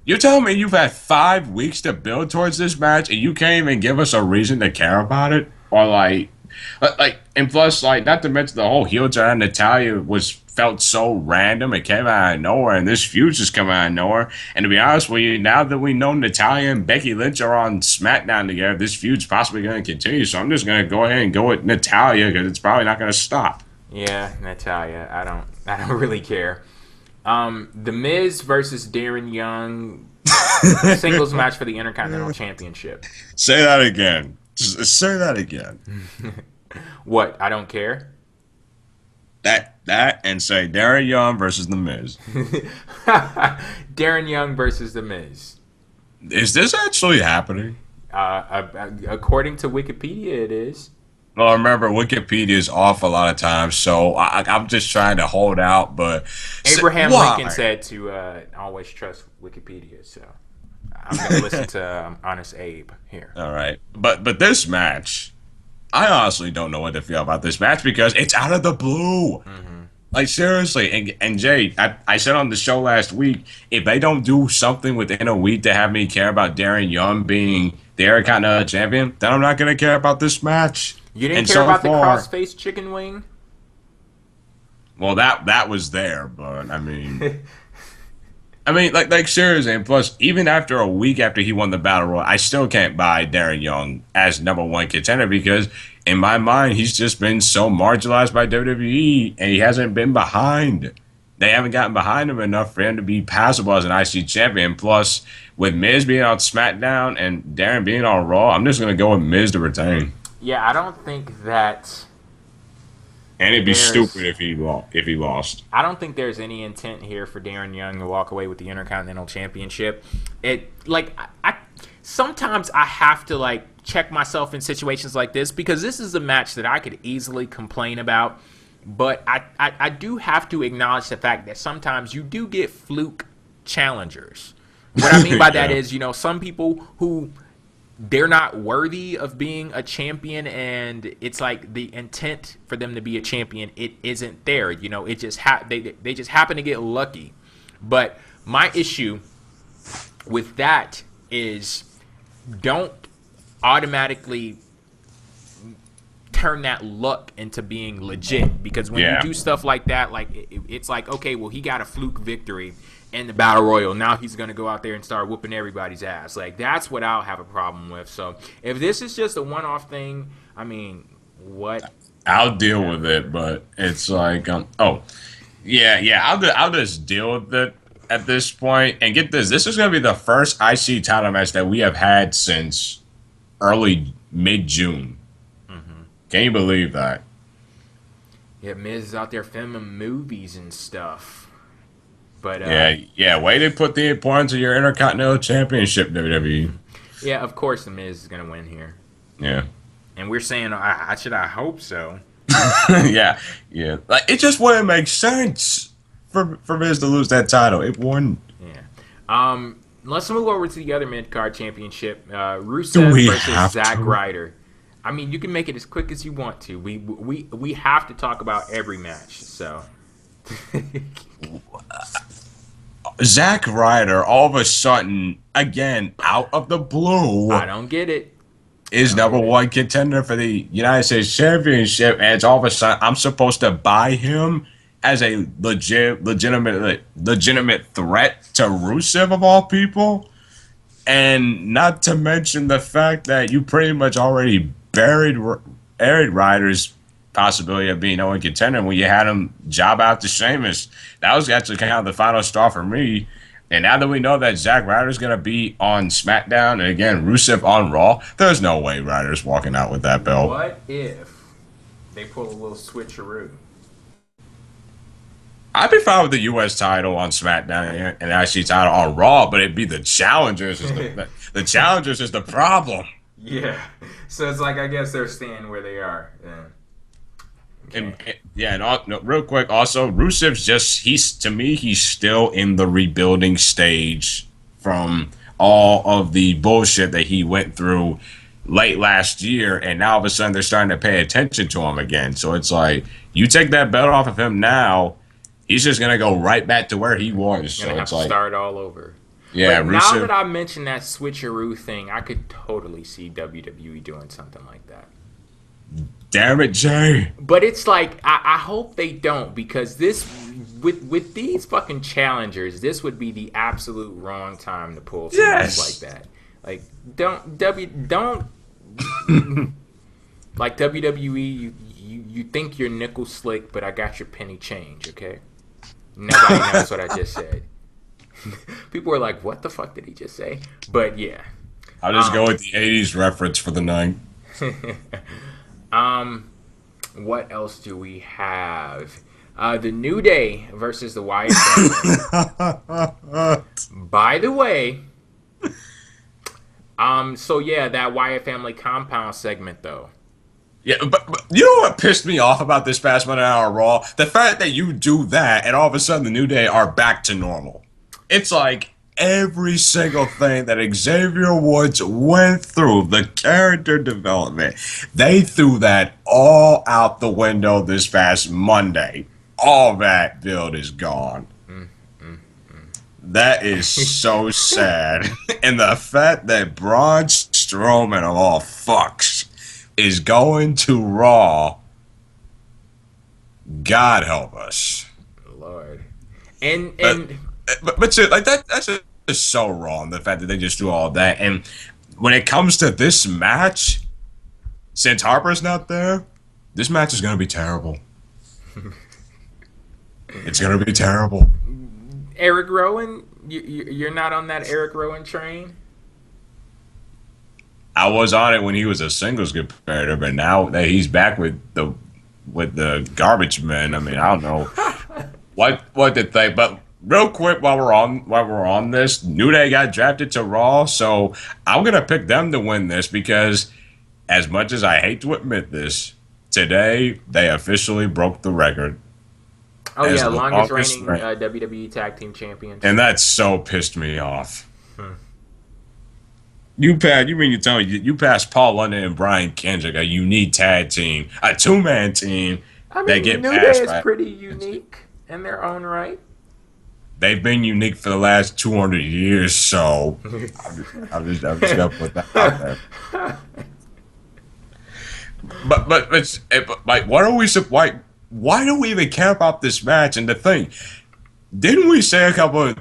Speaker 2: You're telling me you've had 5 weeks to build towards this match, and you can't even give us a reason to care about it? Or and plus, not to mention the whole heel turn on Natalya felt so random. It came out of nowhere, and this feud just come out of nowhere. And to be honest with you, now that we know Natalya and Becky Lynch are on SmackDown together, this feud's possibly going to continue. So I'm just going to go ahead and go with Natalya because it's probably not going to stop.
Speaker 1: Yeah, Natalya. I don't really care. The Miz versus Darren Young singles match for the Intercontinental Championship.
Speaker 2: Say that again. Just say that again.
Speaker 1: What? I don't care?
Speaker 2: That and say Darren Young versus The Miz.
Speaker 1: Darren Young versus The Miz.
Speaker 2: Is this actually happening?
Speaker 1: According to Wikipedia, it is.
Speaker 2: Well, remember, Wikipedia is off a lot of times, so I'm just trying to hold out. But
Speaker 1: Abraham Lincoln said to always trust Wikipedia, so I'm going to listen to Honest Abe here.
Speaker 2: All right. But this match, I honestly don't know what to feel about this match because it's out of the blue. Mm-hmm. Like, seriously. And Jay, I said on the show last week, if they don't do something within a week to have me care about Darren Young being the Intercontinental Champion, then I'm not going to care about this match.
Speaker 1: You didn't care about the cross-face chicken wing?
Speaker 2: Well, that was there, but I mean... like seriously, and plus, even after a week after he won the Battle Royal, I still can't buy Darren Young as #1 contender because, in my mind, he's just been so marginalized by WWE, and he hasn't been behind. They haven't gotten behind him enough for him to be passable as an IC champion. Plus, with Miz being on SmackDown and Darren being on Raw, I'm just going to go with Miz to retain.
Speaker 1: Yeah, I don't think that...
Speaker 2: And it'd be stupid if he lost.
Speaker 1: I don't think there's any intent here for Darren Young to walk away with the Intercontinental Championship. Sometimes I have to check myself in situations like this because this is a match that I could easily complain about, but I do have to acknowledge the fact that sometimes you do get fluke challengers. What I mean by that is, some people who they're not worthy of being a champion, and it's like the intent for them to be a champion, it isn't there. It just they just happen to get lucky. But my issue with that is don't automatically turn that luck into being legit, because when you do stuff like that, it's like, okay, well, he got a fluke victory in the Battle Royal. Now he's going to go out there and start whooping everybody's ass. That's what I'll have a problem with. So if this is just a one-off thing, I mean, what?
Speaker 2: I'll deal with it, but it's like, I'll just deal with it at this point. And get this, this is going to be the first IC title match that we have had since mid-June. Mm-hmm. Can you believe that?
Speaker 1: Yeah, Miz is out there filming movies and stuff. But,
Speaker 2: way to put the importance of your Intercontinental Championship, WWE.
Speaker 1: Yeah, of course the Miz is going to win here.
Speaker 2: Yeah.
Speaker 1: And we're saying, I hope so.
Speaker 2: yeah. It just wouldn't make sense for Miz to lose that title. It wouldn't.
Speaker 1: Yeah. Let's move over to the other mid-card championship. Rusev versus Zack Ryder. I mean, you can make it as quick as you want to. We have to talk about every match, so...
Speaker 2: Zack Ryder, all of a sudden, again, out of the blue,
Speaker 1: I don't get it.
Speaker 2: Is #1 contender for the United States Championship, and it's all of a sudden I'm supposed to buy him as a legitimate threat to Rusev of all people. And not to mention the fact that you pretty much already buried Ryder's possibility of being Owen contender when you had him job out to Sheamus. That was actually kind of the final straw for me. And now that we know that Zack Ryder's going to be on SmackDown, and again, Rusev on Raw, there's no way Ryder's walking out with that belt.
Speaker 1: What if they pull a little switcheroo?
Speaker 2: I'd be fine with the U.S. title on SmackDown and the IC title on Raw, but it'd be the challengers. The challengers is the problem.
Speaker 1: Yeah. So it's like, I guess they're staying where they are. Yeah. Okay.
Speaker 2: Real quick, also, Rusev's he's still in the rebuilding stage from all of the bullshit that he went through late last year, and now all of a sudden they're starting to pay attention to him again. So it's like, you take that belt off of him now, he's just gonna go right back to where he was. So
Speaker 1: gonna have to start all over.
Speaker 2: Yeah,
Speaker 1: but now that I mentioned that switcheroo thing, I could totally see WWE doing something like that.
Speaker 2: Damn it, Jay.
Speaker 1: But it's like, I hope they don't, because this, with these fucking challengers, this would be the absolute wrong time to pull something like that. Like, don't like WWE. You think you're nickel slick, but I got your penny change. Okay. Nobody knows what I just said. People are like, what the fuck did he just say? But yeah.
Speaker 2: I'll just go with the 80s reference for the night.
Speaker 1: What else do we have? The New Day versus the Wyatt Family. By the way, so yeah, that Wyatt Family compound segment though.
Speaker 2: Yeah, but you know what pissed me off about this past Monday Night Raw? The fact that you do that and all of a sudden the New Day are back to normal. It's like every single thing that Xavier Woods went through, the character development, they threw that all out the window this past Monday. All that build is gone. That is so sad. And the fact that Braun Strowman of all fucks is going to Raw. God help us,
Speaker 1: Lord.
Speaker 2: But like that's just so wrong. The fact that they just do all that, and when it comes to this match, since Harper's not there, this match is gonna be terrible. It's gonna be terrible.
Speaker 1: Erick Rowan, you're not on that Erick Rowan train?
Speaker 2: I was on it when he was a singles competitor, but now that he's back with the garbage men, I mean, I don't know what to think. But real quick, while we're on this, New Day got drafted to Raw, so I'm gonna pick them to win this because, as much as I hate to admit this, today they officially broke the record.
Speaker 1: Oh yeah, longest reigning WWE Tag Team Champions.
Speaker 2: And that so pissed me off. You passed Paul London and Brian Kendrick, a unique tag team, a two-man team.
Speaker 1: I mean, New Day is pretty unique in their own right.
Speaker 2: They've been unique for the last 200 years, so I'm just gonna put that out there. But it's like, why do we even care about this match? And the thing, didn't we say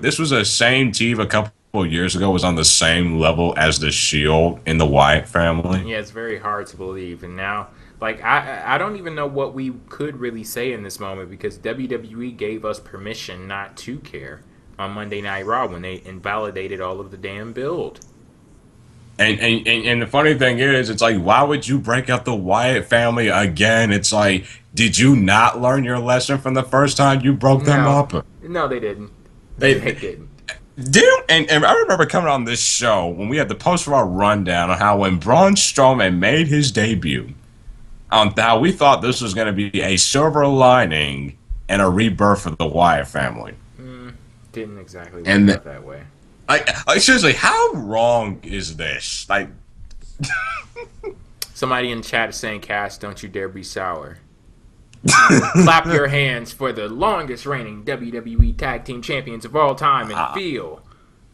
Speaker 2: this was the same team a couple years ago was on the same level as the Shield in the Wyatt family?
Speaker 1: Yeah, it's very hard to believe. And now, like, I don't even know what we could really say in this moment because WWE gave us permission not to care on Monday Night Raw when they invalidated all of the damn build.
Speaker 2: And the funny thing is, it's like, why would you break up the Wyatt family again? It's like, did you not learn your lesson from the first time you broke them up?
Speaker 1: No, they didn't. They didn't.
Speaker 2: And I remember coming on this show when we had the post-Raw rundown on how when Braun Strowman made his debut, on how we thought this was going to be a silver lining and a rebirth for the Wyatt family.
Speaker 1: Didn't exactly work out that way.
Speaker 2: Like seriously, how wrong is this? Like,
Speaker 1: somebody in the chat is saying, "Cass, don't you dare be sour." Clap your hands for the longest reigning WWE Tag Team Champions of all time and feel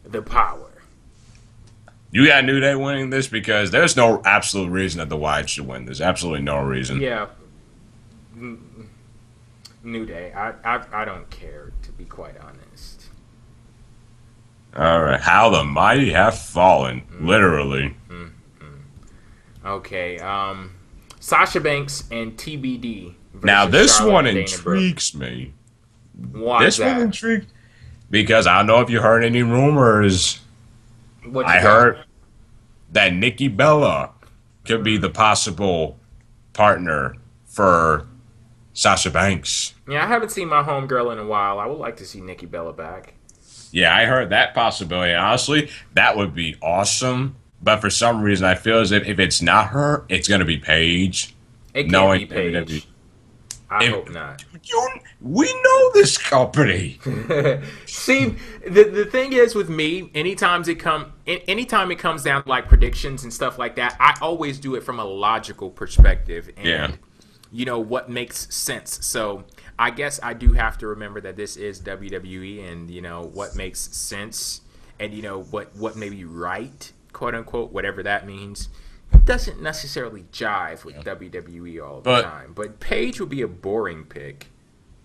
Speaker 1: the power.
Speaker 2: You got New Day winning this because there's no absolute reason that the Wyatts should win. There's absolutely no reason.
Speaker 1: Yeah. New Day. I don't care, to be quite honest.
Speaker 2: All right, how the mighty have fallen, literally.
Speaker 1: Okay. Sasha Banks and TBD versus
Speaker 2: Now this
Speaker 1: Charlotte
Speaker 2: one
Speaker 1: and Dana Brooke.
Speaker 2: intrigues me.
Speaker 1: Why is
Speaker 2: This one
Speaker 1: that?
Speaker 2: intrigued because I don't know if you heard any rumors.
Speaker 1: What you
Speaker 2: I
Speaker 1: got?
Speaker 2: heard that Nikki Bella could be the possible partner for Sasha Banks.
Speaker 1: Yeah, I haven't seen my homegirl in a while. I would like to see Nikki Bella back.
Speaker 2: Yeah, I heard that possibility. Honestly, that would be awesome. But for some reason, I feel as if it's not her, it's going to be Paige.
Speaker 1: It can't
Speaker 2: Knowing
Speaker 1: be Paige. I hope not.
Speaker 2: We know this company.
Speaker 1: See, the thing is with me, anytime it comes down to like predictions and stuff like that, I always do it from a logical perspective and what makes sense. So I guess I do have to remember that this is WWE and what makes sense and what may be right, quote unquote, whatever that means. Doesn't necessarily jive with WWE all the time, but Paige would be a boring pick.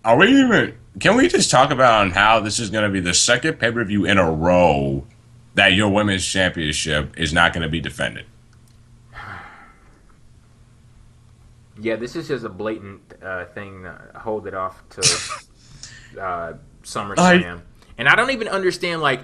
Speaker 2: Can we just talk about how this is going to be the second pay-per-view in a row that your women's championship is not going to be defended?
Speaker 1: Yeah, this is just a blatant thing to hold it off to SummerSlam. And I don't even understand, like,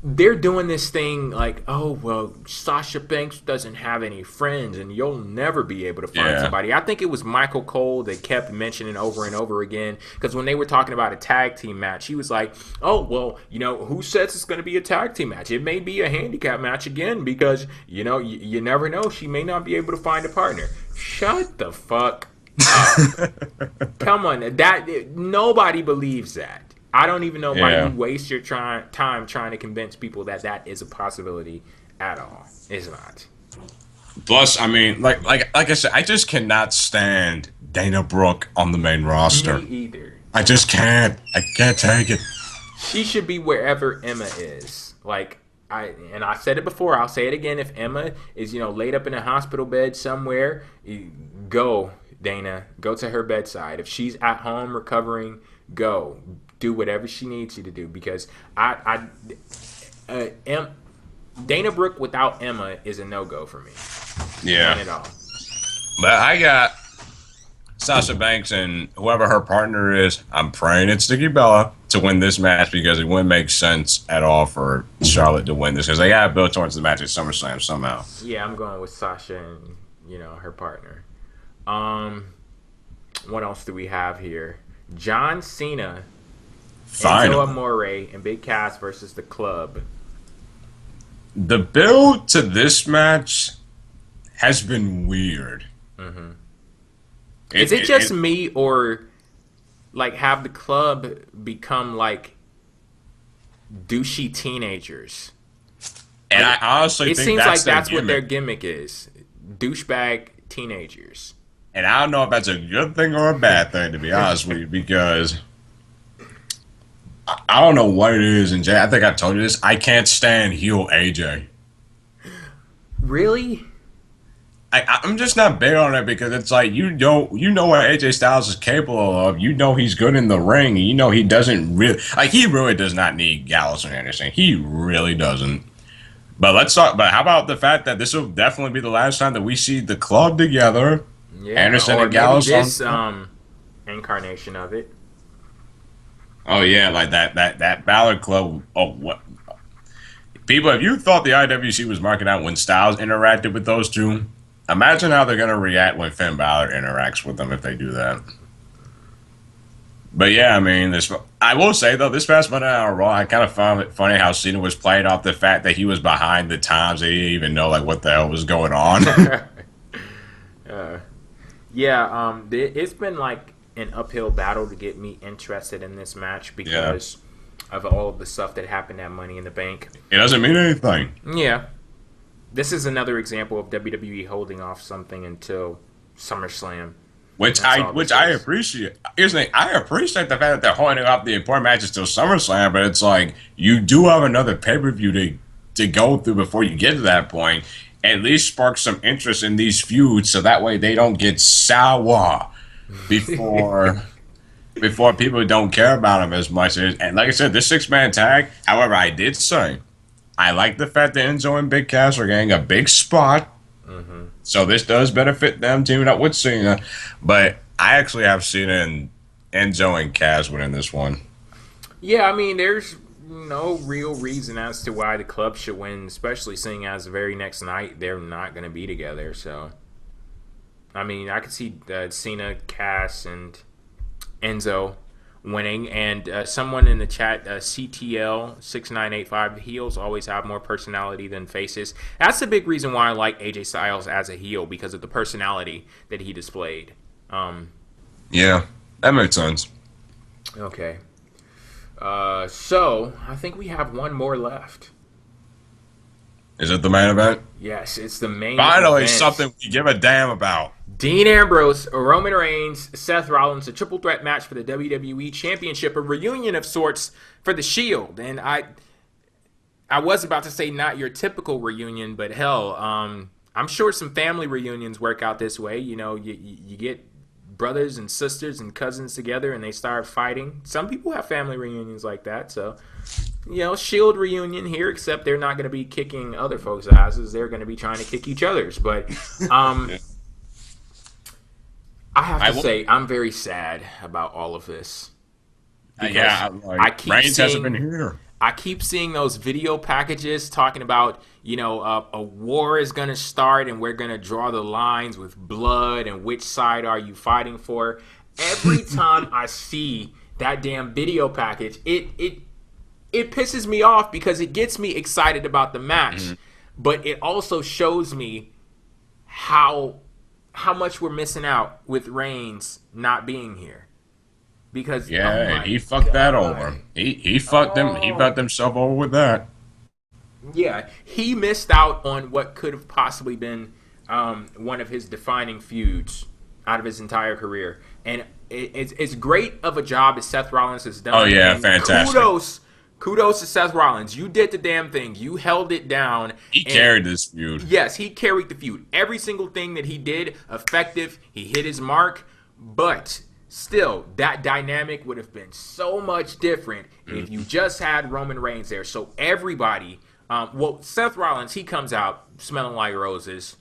Speaker 1: they're doing this thing like, oh, well, Sasha Banks doesn't have any friends and you'll never be able to find somebody. I think it was Michael Cole that kept mentioning over and over again, because when they were talking about a tag team match, he was like, oh, well, who says it's going to be a tag team match? It may be a handicap match again because, you never know. She may not be able to find a partner. Shut the fuck up. Come on. Nobody believes that. I don't even know why you waste your time trying to convince people that is a possibility at all. It's not.
Speaker 2: Plus, I mean, like I said, I just cannot stand Dana Brooke on the main roster.
Speaker 1: Me either.
Speaker 2: I just can't. I can't take it.
Speaker 1: She should be wherever Emma is. Like, I said it before, I'll say it again. If Emma is, laid up in a hospital bed somewhere, go, Dana. Go to her bedside. If she's at home recovering, go. Do whatever she needs you to do, because Dana Brooke without Emma is a no-go for me.
Speaker 2: Yeah.
Speaker 1: None at all.
Speaker 2: But I got Sasha Banks and whoever her partner is, I'm praying it's Nikki Bella to win this match, because it wouldn't make sense at all for Charlotte to win this, because they got to build towards the match at SummerSlam somehow.
Speaker 1: Yeah, I'm going with Sasha and, her partner. What else do we have here? John Cena, Enzo Amore, and Big Cass versus the Club.
Speaker 2: The build to this match has been weird.
Speaker 1: Mm-hmm. Is it just me, or like have the Club become like douchey teenagers?
Speaker 2: And I honestly think
Speaker 1: seems like that's
Speaker 2: what
Speaker 1: their gimmick is. Douchebag teenagers.
Speaker 2: And I don't know if that's a good thing or a bad thing, to be honest with you, because I don't know what it is. And Jay, I think I told you this. I can't stand heel AJ.
Speaker 1: Really?
Speaker 2: I'm just not big on it, because it's like, you know what AJ Styles is capable of. You know he's good in the ring. You know he doesn't really, he really does not need Gallows or Anderson. He really doesn't. But let's talk. But how about the fact that this will definitely be the last time that we see the Club together?
Speaker 1: Yeah,
Speaker 2: Anderson
Speaker 1: or
Speaker 2: and Gallows.
Speaker 1: This incarnation of it.
Speaker 2: Oh yeah, like that Balor Club. Oh, what people? If you thought the IWC was marking out when Styles interacted with those two, imagine how they're gonna react when Finn Balor interacts with them if they do that. But yeah, I mean, I will say though, this past Monday Night Raw, I kind of found it funny how Cena was playing off the fact that he was behind the times. They didn't even know what the hell was going on.
Speaker 1: It's been like an uphill battle to get me interested in this match because of all of the stuff that happened at Money in the Bank.
Speaker 2: It doesn't mean anything.
Speaker 1: Yeah. This is another example of WWE holding off something until SummerSlam.
Speaker 2: Which I appreciate. Here's the thing. I appreciate the fact that they're holding off the important matches till SummerSlam, but it's like, you do have another pay-per-view to go through before you get to that point. At least spark some interest in these feuds, so that way they don't get sour before before people don't care about him as much. And like I said, this 6-man tag, however, I did say, I like the fact that Enzo and Big Cass are getting a big spot. Mm-hmm. So this does benefit them teaming up with Cena. But I actually have Cena and Enzo and Cass winning this one.
Speaker 1: Yeah, I mean, there's no real reason as to why the club should win, especially seeing as the very next night they're not going to be together. So, I mean, I could see Cena, Cass, and Enzo winning. And someone in the chat, CTL6985, heels always have more personality than faces. That's a big reason why I like AJ Styles as a heel, because of the personality that he displayed.
Speaker 2: Yeah, that makes sense.
Speaker 1: Okay. So I think we have one more left.
Speaker 2: Is it the main event?
Speaker 1: Yes, it's the main
Speaker 2: Finally,
Speaker 1: event.
Speaker 2: something we give a damn about.
Speaker 1: Dean Ambrose, Roman Reigns, Seth Rollins, a triple threat match for the WWE Championship, a reunion of sorts for the Shield. And I was about to say not your typical reunion, but hell, I'm sure some family reunions work out this way. You know, you get brothers and sisters and cousins together and they start fighting. Some people have family reunions like that. So, you know, Shield reunion here, except they're not going to be kicking other folks' asses. They're going to be trying to kick each other's. But I have to say, I'm very sad about all of this.
Speaker 2: I keep Reigns hasn't been here.
Speaker 1: I keep seeing those video packages talking about, you know, a war is going to start and we're going to draw the lines with blood and which side are you fighting for. Every time I see that damn video package, it pisses me off because it gets me excited about the match, but it also shows me how much we're missing out with Reigns not being here. Because
Speaker 2: he fucked that over. He fucked them. He fucked himself over with that.
Speaker 1: Yeah, he missed out on what could have possibly been one of his defining feuds out of his entire career. And it's great of a job as Seth Rollins has done.
Speaker 2: Oh yeah, fantastic.
Speaker 1: Kudos to Seth Rollins. You did the damn thing. You held it down.
Speaker 2: He carried this feud.
Speaker 1: Yes, he carried the feud. Every single thing that he did, effective. He hit his mark, but still, that dynamic would have been so much different if you just had Roman Reigns there. So everybody, Seth Rollins, he comes out smelling like roses.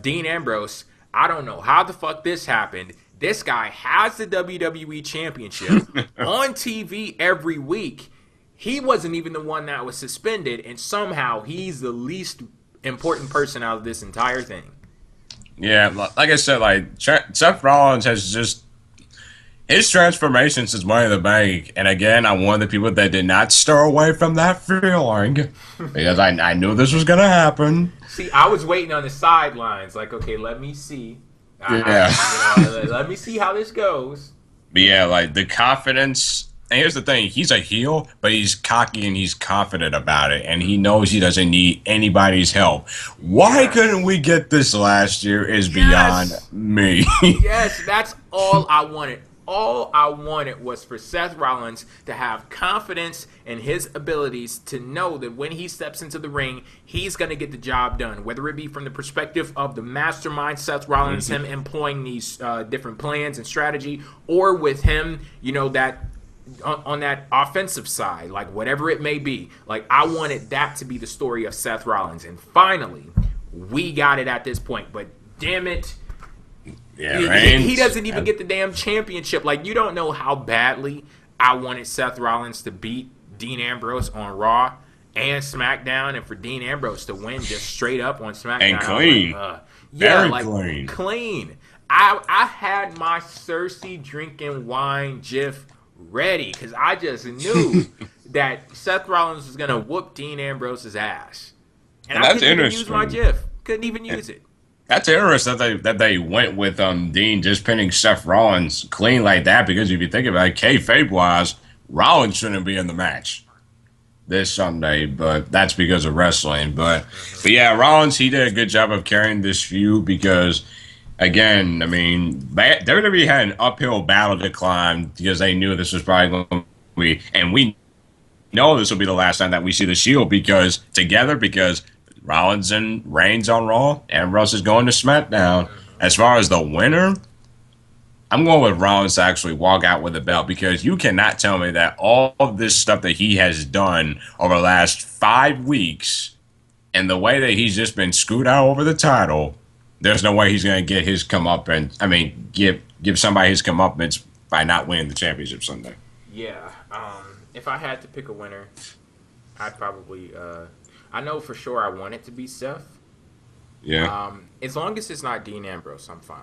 Speaker 1: Dean Ambrose, I don't know how the fuck this happened. This guy has the WWE Championship on TV every week. He wasn't even the one that was suspended, and somehow he's the least important person out of this entire thing.
Speaker 2: Yeah, like I said, Seth Rollins has just his transformation since Money in the Bank, and again, I'm one of the people that did not stir away from that feeling because I knew this was gonna happen.
Speaker 1: See, I was waiting on the sidelines, like, okay, let me see. Let me see how this goes.
Speaker 2: But yeah, like the confidence. And here's the thing: he's a heel, but he's cocky and he's confident about it, and he knows he doesn't need anybody's help. Why couldn't we get this last year? Is beyond me.
Speaker 1: Yes, that's all I wanted. All I wanted was for Seth Rollins to have confidence in his abilities to know that when he steps into the ring, he's going to get the job done, whether it be from the perspective of the mastermind, Seth Rollins, him employing these different plans and strategy, or with him, you know, that on that offensive side, like whatever it may be. Like, I wanted that to be the story of Seth Rollins. And finally, we got it at this point. But damn it.
Speaker 2: Yeah,
Speaker 1: he doesn't even get the damn championship. Like, you don't know how badly I wanted Seth Rollins to beat Dean Ambrose on Raw and SmackDown, and for Dean Ambrose to win just straight up on SmackDown.
Speaker 2: And clean.
Speaker 1: Very clean. I had my Cersei drinking wine gif ready because I just knew that Seth Rollins was going to whoop Dean Ambrose's ass. And I couldn't even use my gif. Couldn't even use it.
Speaker 2: That's interesting that they went with Dean just pinning Seth Rollins clean like that, because if you think about it, kayfabe-wise, Rollins shouldn't be in the match this Sunday, but that's because of wrestling. But yeah, Rollins, he did a good job of carrying this feud because, again, I mean, WWE had an uphill battle to climb because they knew this was probably going to be, and we know this will be the last time that we see the Shield because Rollins and Reigns on Raw, Ambrose is going to SmackDown. As far as the winner, I'm going with Rollins to actually walk out with the belt, because you cannot tell me that all of this stuff that he has done over the last 5 weeks and the way that he's just been screwed out over the title, there's no way he's going to get his comeuppance. I mean, give somebody his comeuppance by not winning the championship Sunday.
Speaker 1: Yeah. If I had to pick a winner, I'd probably. I know for sure I want it to be Seth.
Speaker 2: Yeah.
Speaker 1: As long as it's not Dean Ambrose, I'm fine.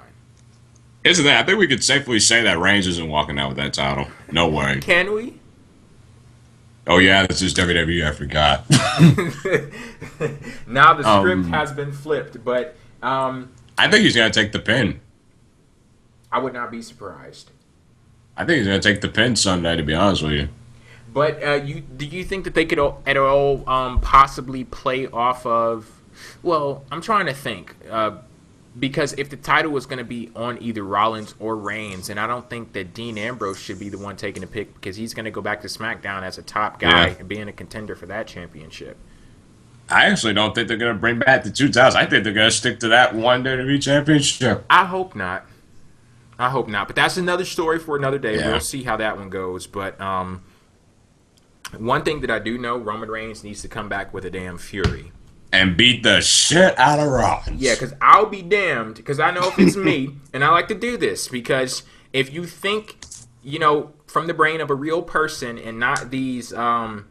Speaker 2: Isn't that? I think we could safely say that Reigns isn't walking out with that title. No way.
Speaker 1: Can we?
Speaker 2: Oh yeah, this is WWE. I forgot.
Speaker 1: Now the script has been flipped, but
Speaker 2: I think he's gonna take the pin.
Speaker 1: I would not be surprised.
Speaker 2: I think he's gonna take the pin Sunday, to be honest with you.
Speaker 1: But do you think that they could at all possibly play off of? Well, I'm trying to think. Because if the title was going to be on either Rollins or Reigns, and I don't think that Dean Ambrose should be the one taking the pick, because he's going to go back to SmackDown as a top guy and being a contender for that championship.
Speaker 2: I actually don't think they're going to bring back the 2 titles. I think they're going to stick to that one WWE championship.
Speaker 1: I hope not. But that's another story for another day.
Speaker 2: Yeah.
Speaker 1: We'll see how that one goes. But one thing that I do know, Roman Reigns needs to come back with a damn fury.
Speaker 2: And beat the shit out of Rollins.
Speaker 1: Yeah, because I'll be damned, because I know if it's me, and I like to do this, because if you think, from the brain of a real person and not these 1-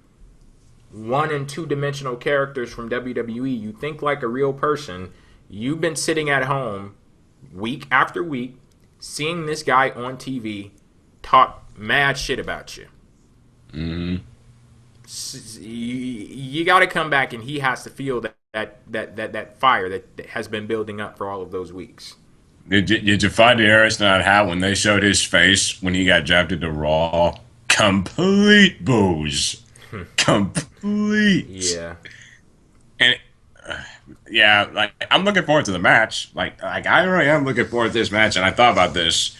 Speaker 1: and 2-dimensional characters from WWE, you think like a real person, you've been sitting at home week after week, seeing this guy on TV talk mad shit about you.
Speaker 2: Mm-hmm.
Speaker 1: You got to come back, and he has to feel that fire that has been building up for all of those weeks.
Speaker 2: Did you find it interesting on how when they showed his face when he got drafted to Raw? Complete booze. Complete.
Speaker 1: Yeah.
Speaker 2: And yeah, like I'm looking forward to the match. Like I really am looking forward to this match, and I thought about this.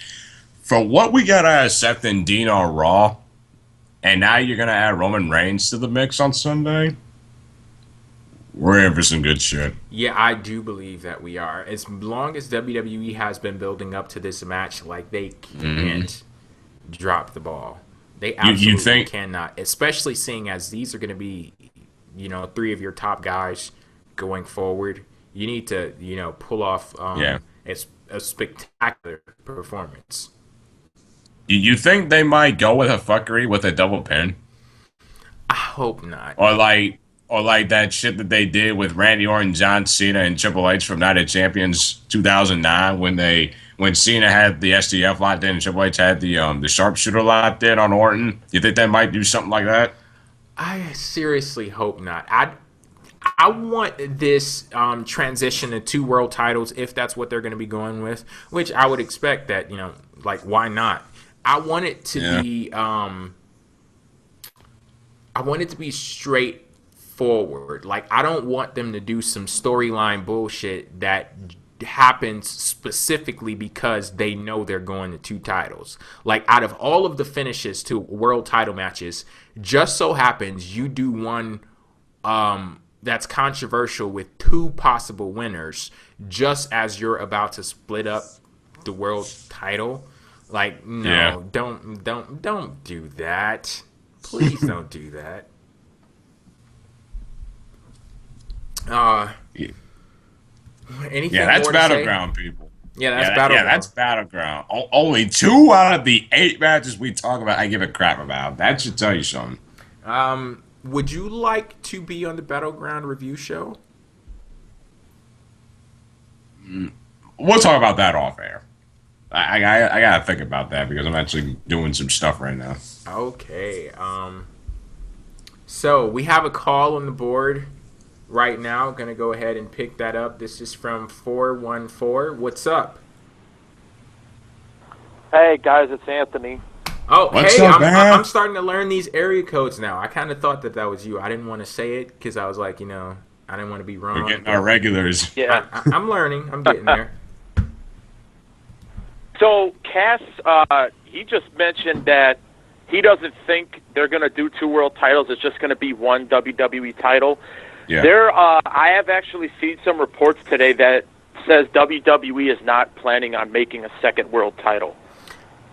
Speaker 2: For what we got out of Seth and Dean on Raw, and now you're going to add Roman Reigns to the mix on Sunday? We're in for some good shit.
Speaker 1: Yeah, I do believe that we are. As long as WWE has been building up to this match, like, they can't drop the ball. They absolutely cannot, especially seeing as these are going to be, 3 of your top guys going forward. You need to, pull off a spectacular performance.
Speaker 2: You think they might go with a fuckery with a double pin?
Speaker 1: I hope not.
Speaker 2: Or like that shit that they did with Randy Orton, John Cena, and Triple H from Night of Champions 2009 when Cena had the STF locked in and Triple H had the sharpshooter locked in on Orton. You think they might do something like that?
Speaker 1: I seriously hope not. I want this transition to 2 world titles, if that's what they're going to be going with, which I would expect that, why not? I want it to be straightforward. Like, I don't want them to do some storyline bullshit that happens specifically because they know they're going to 2 titles. Like, out of all of the finishes to world title matches, just so happens you do one that's controversial with 2 possible winners just as you're about to split up the world title. Like, no, don't do that. Please don't do that. Anything
Speaker 2: that's
Speaker 1: more
Speaker 2: Battleground, people.
Speaker 1: Yeah, that's Battleground.
Speaker 2: Yeah, that's Battleground. Only 2 out of the 8 matches we talk about, I give a crap about. That should tell you something.
Speaker 1: Would you like to be on the Battleground review show?
Speaker 2: We'll talk about that off air. I gotta think about that because I'm actually doing some stuff right now.
Speaker 1: Okay. So we have a call on the board right now. Gonna go ahead and pick that up. This is from 414. What's up?
Speaker 3: Hey guys, it's Anthony.
Speaker 1: Oh,
Speaker 2: What's
Speaker 1: hey,
Speaker 2: up,
Speaker 1: I'm starting to learn these area codes now. I kind of thought that was you. I didn't want to say it because I was like, I didn't want to be wrong.
Speaker 2: We're getting our regulars.
Speaker 3: Yeah.
Speaker 1: I'm learning. I'm getting there.
Speaker 3: So Cass, he just mentioned that he doesn't think they're going to do 2 world titles. It's just going to be 1 WWE title.
Speaker 2: Yeah.
Speaker 3: I have actually seen some reports today that says WWE is not planning on making a 2nd world title.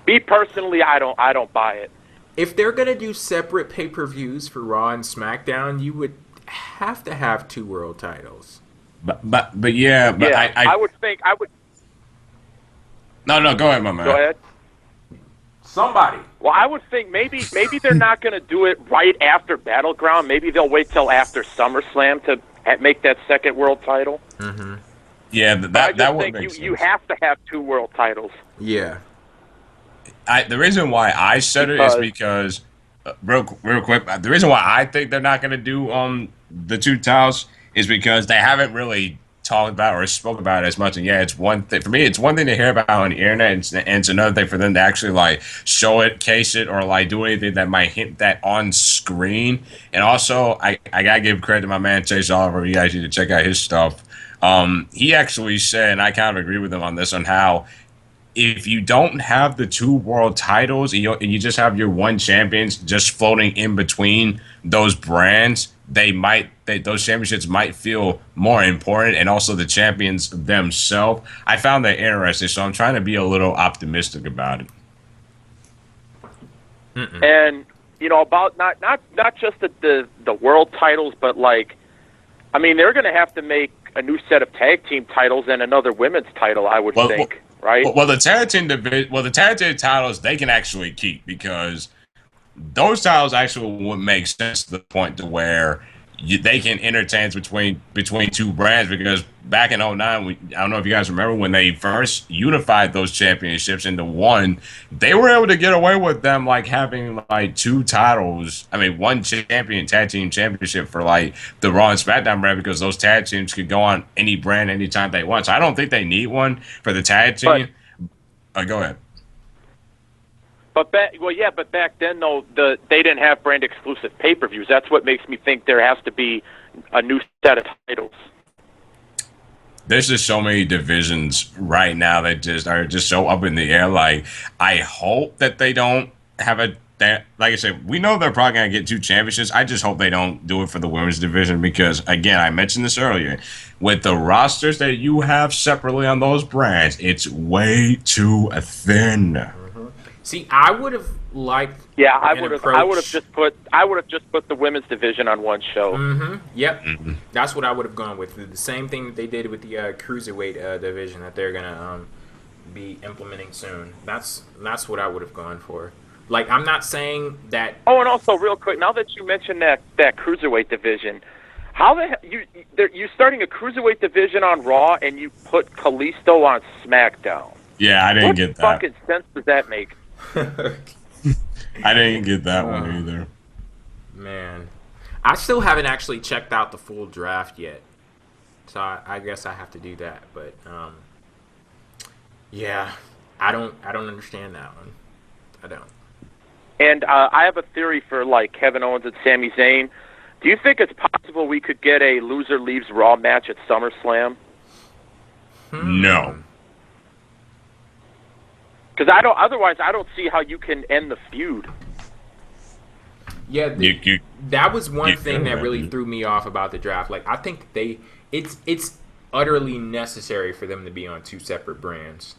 Speaker 3: Me personally, I don't buy it.
Speaker 1: If they're gonna do separate pay-per-views for Raw and SmackDown, you would have to have 2 world titles.
Speaker 2: But yeah, but
Speaker 3: yeah, I would think I would.
Speaker 2: No, go ahead, my man.
Speaker 3: Go ahead.
Speaker 1: Somebody.
Speaker 3: Well, I would think maybe they're not going to do it right after Battleground. Maybe they'll wait till after SummerSlam to make that second world title.
Speaker 1: Mm-hmm.
Speaker 2: Yeah, that would make sense.
Speaker 3: You have to have 2 world titles.
Speaker 1: Yeah.
Speaker 2: The reason why I said it is because real quick. The reason why I think they're not going to do the 2 titles is because they haven't really talked about or spoke about it as much. And yeah, it's one thing for me. It's one thing to hear about on the internet, and it's another thing for them to actually like show it, case it, or like do anything that might hint that on screen. And also, I gotta give credit to my man Chase Oliver. You guys need to check out his stuff. He actually said, and I kind of agree with him on this, on how if you don't have the 2 world titles and you just have your 1 champions just floating in between those brands, those championships might feel more important, and also the champions themselves. I found that interesting, so I'm trying to be a little optimistic about it.
Speaker 1: Mm-mm.
Speaker 3: And about not just the world titles, but like, I mean, they're going to have to make a new set of tag team titles and another women's title, I would think. Right?
Speaker 2: Well, the tag team titles they can actually keep, because those titles actually would make sense to the point to where they can interchange between 2 brands. Because back in 2009, I don't know if you guys remember when they first unified those championships into one, they were able to get away with them like having like 2 titles. I mean, 1 tag team championship for like the Raw and SmackDown brand, because those tag teams could go on any brand anytime they want. So I don't think they need one for the tag team. Go ahead.
Speaker 3: But back then though, they didn't have brand exclusive pay-per-views. That's what makes me think there has to be a new set of titles.
Speaker 2: There's just so many divisions right now that just are just so up in the air. Like, I hope that they don't have like I said, we know they're probably gonna get 2 championships. I just hope they don't do it for the women's division, because again, I mentioned this earlier, with the rosters that you have separately on those brands, it's way too thin.
Speaker 1: See, I would have liked.
Speaker 3: Yeah, I would have just put the women's division on one show.
Speaker 1: Mm-hmm. Yep, that's what I would have gone with. The same thing that they did with the cruiserweight division that they're gonna be implementing soon. That's what I would have gone for. Like, I'm not saying that.
Speaker 3: Oh, and also real quick, now that you mentioned that cruiserweight division, how the hell you starting a cruiserweight division on Raw and you put Kalisto on SmackDown?
Speaker 2: Yeah, I didn't get that.
Speaker 3: What fucking sense does that make?
Speaker 2: I didn't get that one either.
Speaker 1: Man, I still haven't actually checked out the full draft yet, so I guess I have to do that. But yeah, I don't understand that one. I don't.
Speaker 3: And I have a theory for like Kevin Owens and Sami Zayn. Do you think it's possible we could get a loser leaves Raw match at SummerSlam?
Speaker 2: No.
Speaker 3: Because otherwise I don't see how you can end the feud.
Speaker 1: Yeah, that was one thing that really threw me off about the draft. Like, I think it's utterly necessary for them to be on 2 separate brands,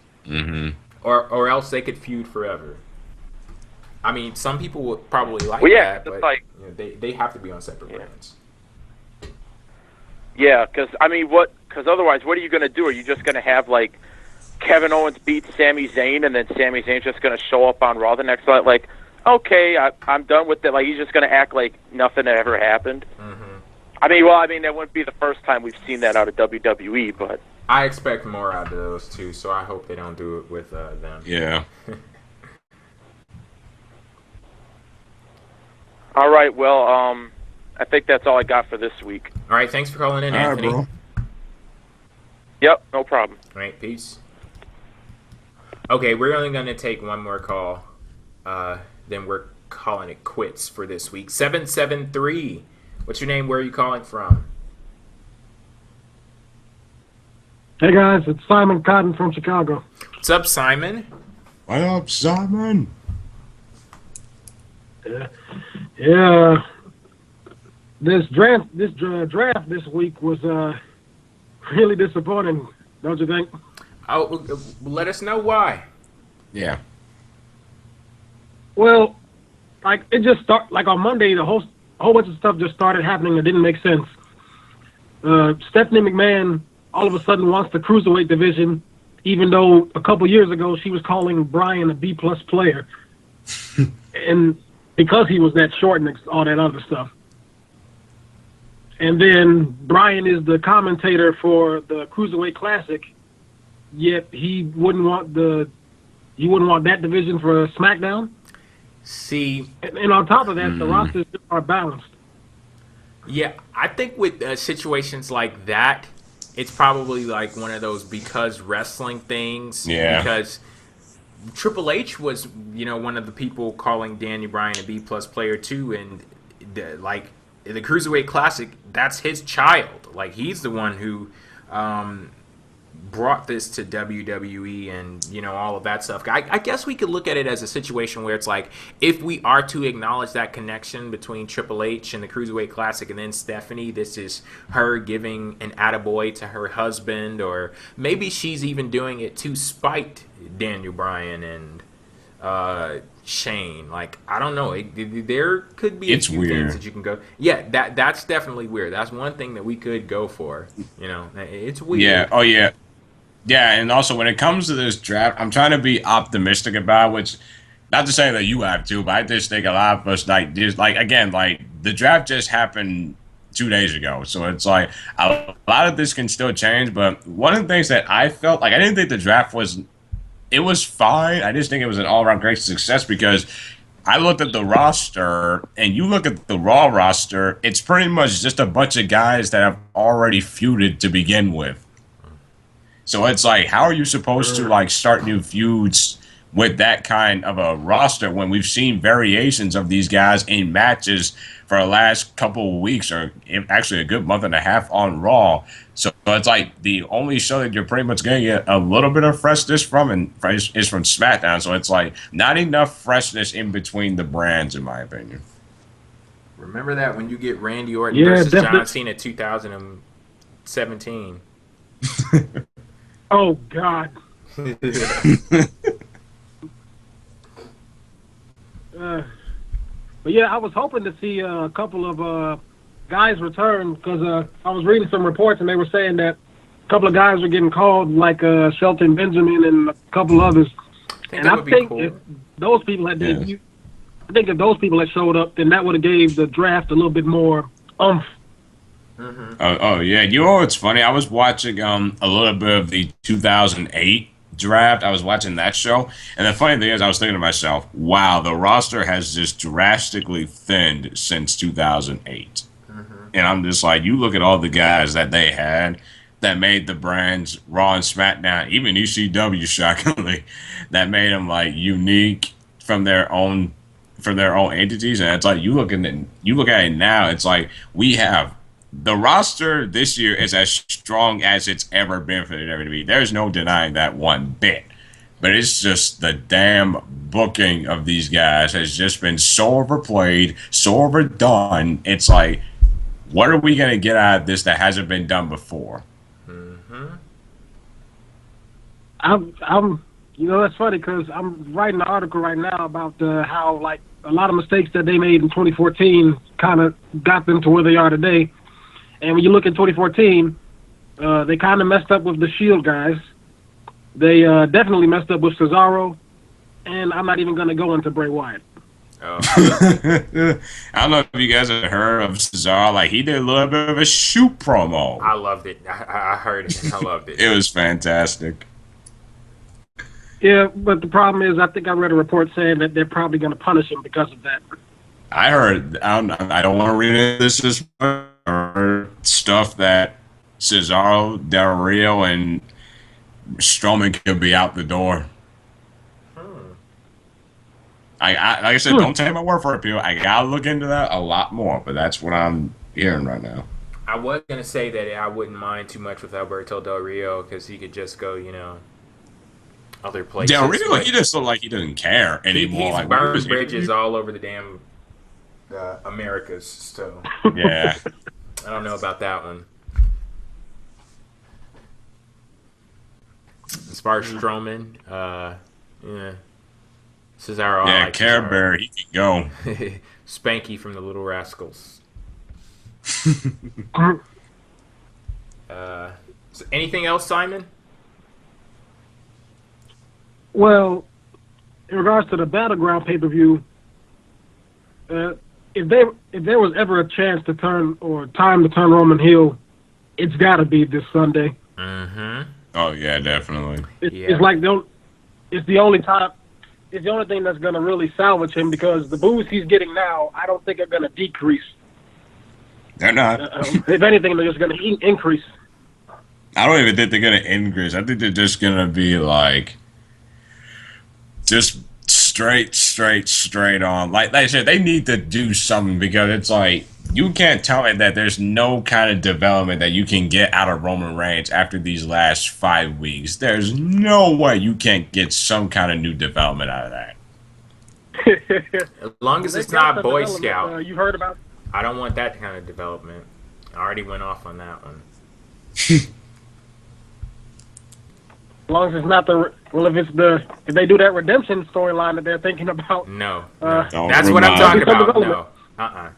Speaker 1: or else they could feud forever. I mean, some people would probably like that, but like, they have to be on separate brands.
Speaker 3: Yeah, because otherwise, what are you going to do? Are you just going to have like Kevin Owens beat Sami Zayn, and then Sami Zayn's just going to show up on Raw the next night? Like, okay, I'm done with it. Like, he's just going to act like nothing ever happened. I mean, that wouldn't be the first time we've seen that out of WWE, but
Speaker 1: I expect more out of those 2, so I hope they don't do it with them.
Speaker 2: Yeah.
Speaker 3: All right, well, I think that's all I got for this week.
Speaker 1: All right, thanks for calling in, Anthony.
Speaker 2: All right, bro.
Speaker 3: Yep, no problem.
Speaker 1: All right, peace. Okay, we're only going to take one more call. Then we're calling it quits for this week. 773. What's your name? Where are you calling from?
Speaker 4: Hey, guys. It's Simon Cotton from Chicago.
Speaker 1: What's up, Simon?
Speaker 2: What up, Simon?
Speaker 4: Yeah. This draft this week was really disappointing, don't you think?
Speaker 1: Oh, let us know why.
Speaker 2: Yeah.
Speaker 4: Well, like it just like on Monday, a whole bunch of stuff just started happening that didn't make sense. Stephanie McMahon all of a sudden wants the cruiserweight division, even though a couple years ago she was calling Bryan a B-plus player, and because he was that short and all that other stuff. And then Bryan is the commentator for the Cruiserweight Classic, yet he wouldn't want that division for SmackDown.
Speaker 1: See,
Speaker 4: and on top of that, the rosters are balanced.
Speaker 1: Yeah, I think with situations like that, it's probably like one of those because wrestling things.
Speaker 2: Yeah.
Speaker 1: Because Triple H was, one of the people calling Daniel Bryan a B-plus player too, and the Cruiserweight Classic, that's his child. Like, he's the one who brought this to WWE and, all of that stuff. I guess we could look at it as a situation where it's like, if we are to acknowledge that connection between Triple H and the Cruiserweight Classic and then Stephanie, this is her giving an attaboy to her husband, or maybe she's even doing it to spite Daniel Bryan and Shane. Like, I don't know. There could be a few things that you can go. Yeah, that's definitely weird. That's one thing that we could go for. It's weird.
Speaker 2: Yeah. Oh yeah. Yeah, and also when it comes to this draft, I'm trying to be optimistic about, which, not to say that you have to, but I just think a lot of us the draft just happened 2 days ago, so it's like a lot of this can still change. But one of the things that I felt like, I didn't think the draft was fine. I just think it was an all-around great success, because I looked at the roster, and you look at the Raw roster, it's pretty much just a bunch of guys that have already feuded to begin with. So it's like, how are you supposed to start new feuds with that kind of a roster when we've seen variations of these guys in matches for the last couple of weeks, or actually a good month and a half on Raw? So it's like the only show that you're pretty much going to get a little bit of freshness from is from SmackDown. So it's like not enough freshness in between the brands, in my opinion.
Speaker 1: Remember that when you get Randy Orton versus John Cena 2017.
Speaker 4: Oh, God. But yeah, I was hoping to see a couple of guys return, because I was reading some reports and they were saying that a couple of guys were getting called, like Shelton Benjamin and a couple others. I think if those people had if those people had showed up, then that would have gave the draft a little bit more oomph.
Speaker 2: Mm-hmm. Oh yeah, it's funny. I was watching a little bit of the 2008 draft. I was watching that show, and the funny thing is, I was thinking to myself, "Wow, the roster has just drastically thinned since 2008." Mm-hmm. And I'm just like, you look at all the guys that they had that made the brands Raw and SmackDown, even ECW, shockingly, that made them unique from their own entities. And it's like you look at it now, it's like we have. The roster this year is as strong as it's ever been for the WWE. There's no denying that one bit. But it's just the damn booking of these guys has just been so overplayed, so overdone. It's like, what are we going to get out of this that hasn't been done before?
Speaker 1: Mm-hmm.
Speaker 4: I'm that's funny, because I'm writing an article right now about how, a lot of mistakes that they made in 2014 kind of got them to where they are today. And when you look at 2014, they kind of messed up with the Shield guys. They definitely messed up with Cesaro, and I'm not even going to go into Bray Wyatt.
Speaker 2: Oh. I don't know if you guys have heard of Cesaro. He did a little bit of a shoot promo.
Speaker 1: I loved it. I heard it. I loved it.
Speaker 2: It was fantastic.
Speaker 4: Yeah, but the problem is, I think I read a report saying that they're probably going to punish him because of that.
Speaker 2: I heard. I don't want to read into this as stuff that Cesaro, Del Rio, and Strowman could be out the door. Like I said, don't take my word for it, people. I gotta look into that a lot more, but that's what I'm hearing right now.
Speaker 1: I was gonna say that I wouldn't mind too much with Alberto Del Rio, because he could just go, other places.
Speaker 2: Del Rio, he just look like he doesn't care anymore.
Speaker 1: He's burned bridges all over the damn Americas, so
Speaker 2: yeah.
Speaker 1: I don't know about that one. As far as Strowman, yeah. Cesaro.
Speaker 2: Yeah,
Speaker 1: I like
Speaker 2: Care
Speaker 1: Cesaro.
Speaker 2: Bear, he can go.
Speaker 1: Spanky from the Little Rascals. So anything else, Simon?
Speaker 4: Well, in regards to the Battleground pay-per-view, if there was ever a chance to turn or time to turn Roman heel, it's got to be this Sunday.
Speaker 1: Mm-hmm.
Speaker 2: Oh yeah, definitely.
Speaker 4: It's like it's the only time. It's the only thing that's going to really salvage him because the boos he's getting now, I don't think are going to decrease.
Speaker 2: They're not.
Speaker 4: If anything, they're just going to increase.
Speaker 2: I don't even think they're gonna increase. I think they're just gonna be like, just straight on. Like I said, they need to do something because it's like you can't tell me that there's no kind of development that you can get out of Roman Reigns after these last 5 weeks. There's no way you can't get some kind of new development out of that.
Speaker 1: As long as it's not Boy Scout.
Speaker 4: You've heard about?
Speaker 1: I don't want that kind of development. I already went off on that one.
Speaker 4: As long as it's not if they do that redemption storyline that they're thinking about.
Speaker 1: No.
Speaker 2: That's
Speaker 1: what I'm talking about. No.
Speaker 4: No.
Speaker 1: I'm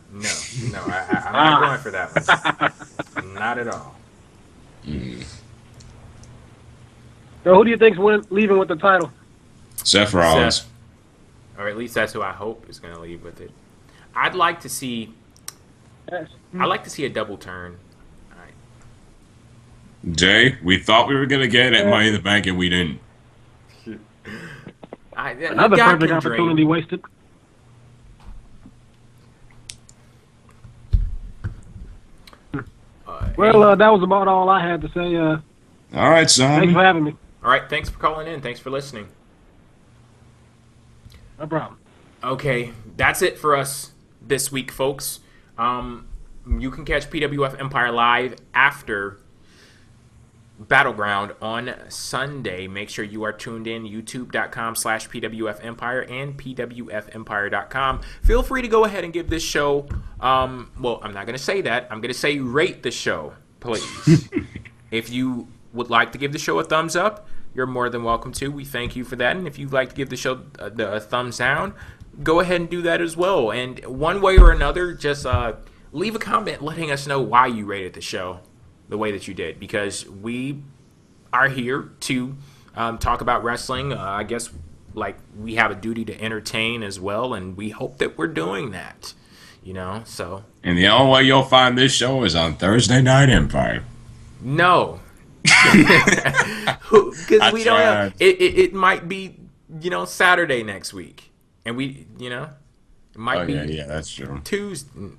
Speaker 1: not going for that one. Not at all.
Speaker 4: So who do you think's leaving with the title?
Speaker 2: Seth Rollins.
Speaker 1: Seth. Or at least that's who I hope is going to leave with it. I'd like to see a double turn.
Speaker 2: Jay, we thought we were gonna get it at Money in the Bank, and we didn't.
Speaker 4: Another perfect opportunity wasted. Well, that was about all I had to say.
Speaker 2: All right, son.
Speaker 4: Thanks for having me.
Speaker 1: All right, thanks for calling in. Thanks for listening.
Speaker 4: No problem.
Speaker 1: Okay, that's it for us this week, folks. You can catch PWF Empire live after Battleground on Sunday. Make sure you are tuned in, youtube.com/PWF Empire and PWFempire.com. Feel free to go ahead and give this show, well, I'm not going to say that. I'm going to say rate the show, please. If you would like to give the show a thumbs up, you're more than welcome to. We thank you for that. And if you'd like to give the show a thumbs down, go ahead and do that as well. And one way or another, just leave a comment letting us know why you rated the show the way that you did, because we are here to talk about wrestling. I guess like we have a duty to entertain as well, and we hope that we're doing that, so. And
Speaker 2: the only way you'll find this show is on Thursday Night Empire.
Speaker 1: No. Because we don't know. It might be, Saturday next week. And we, it might be.
Speaker 2: Yeah, that's true.
Speaker 1: Tuesday.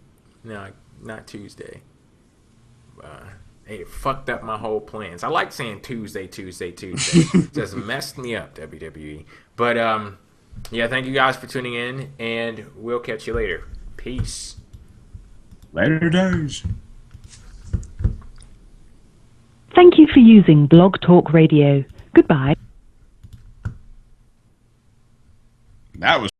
Speaker 1: No, not Tuesday. It fucked up my whole plans. I like saying Tuesday. Just messed me up, WWE. But, yeah, thank you guys for tuning in, and we'll catch you later. Peace.
Speaker 2: Later days.
Speaker 5: Thank you for using Blog Talk Radio. Goodbye.
Speaker 2: That was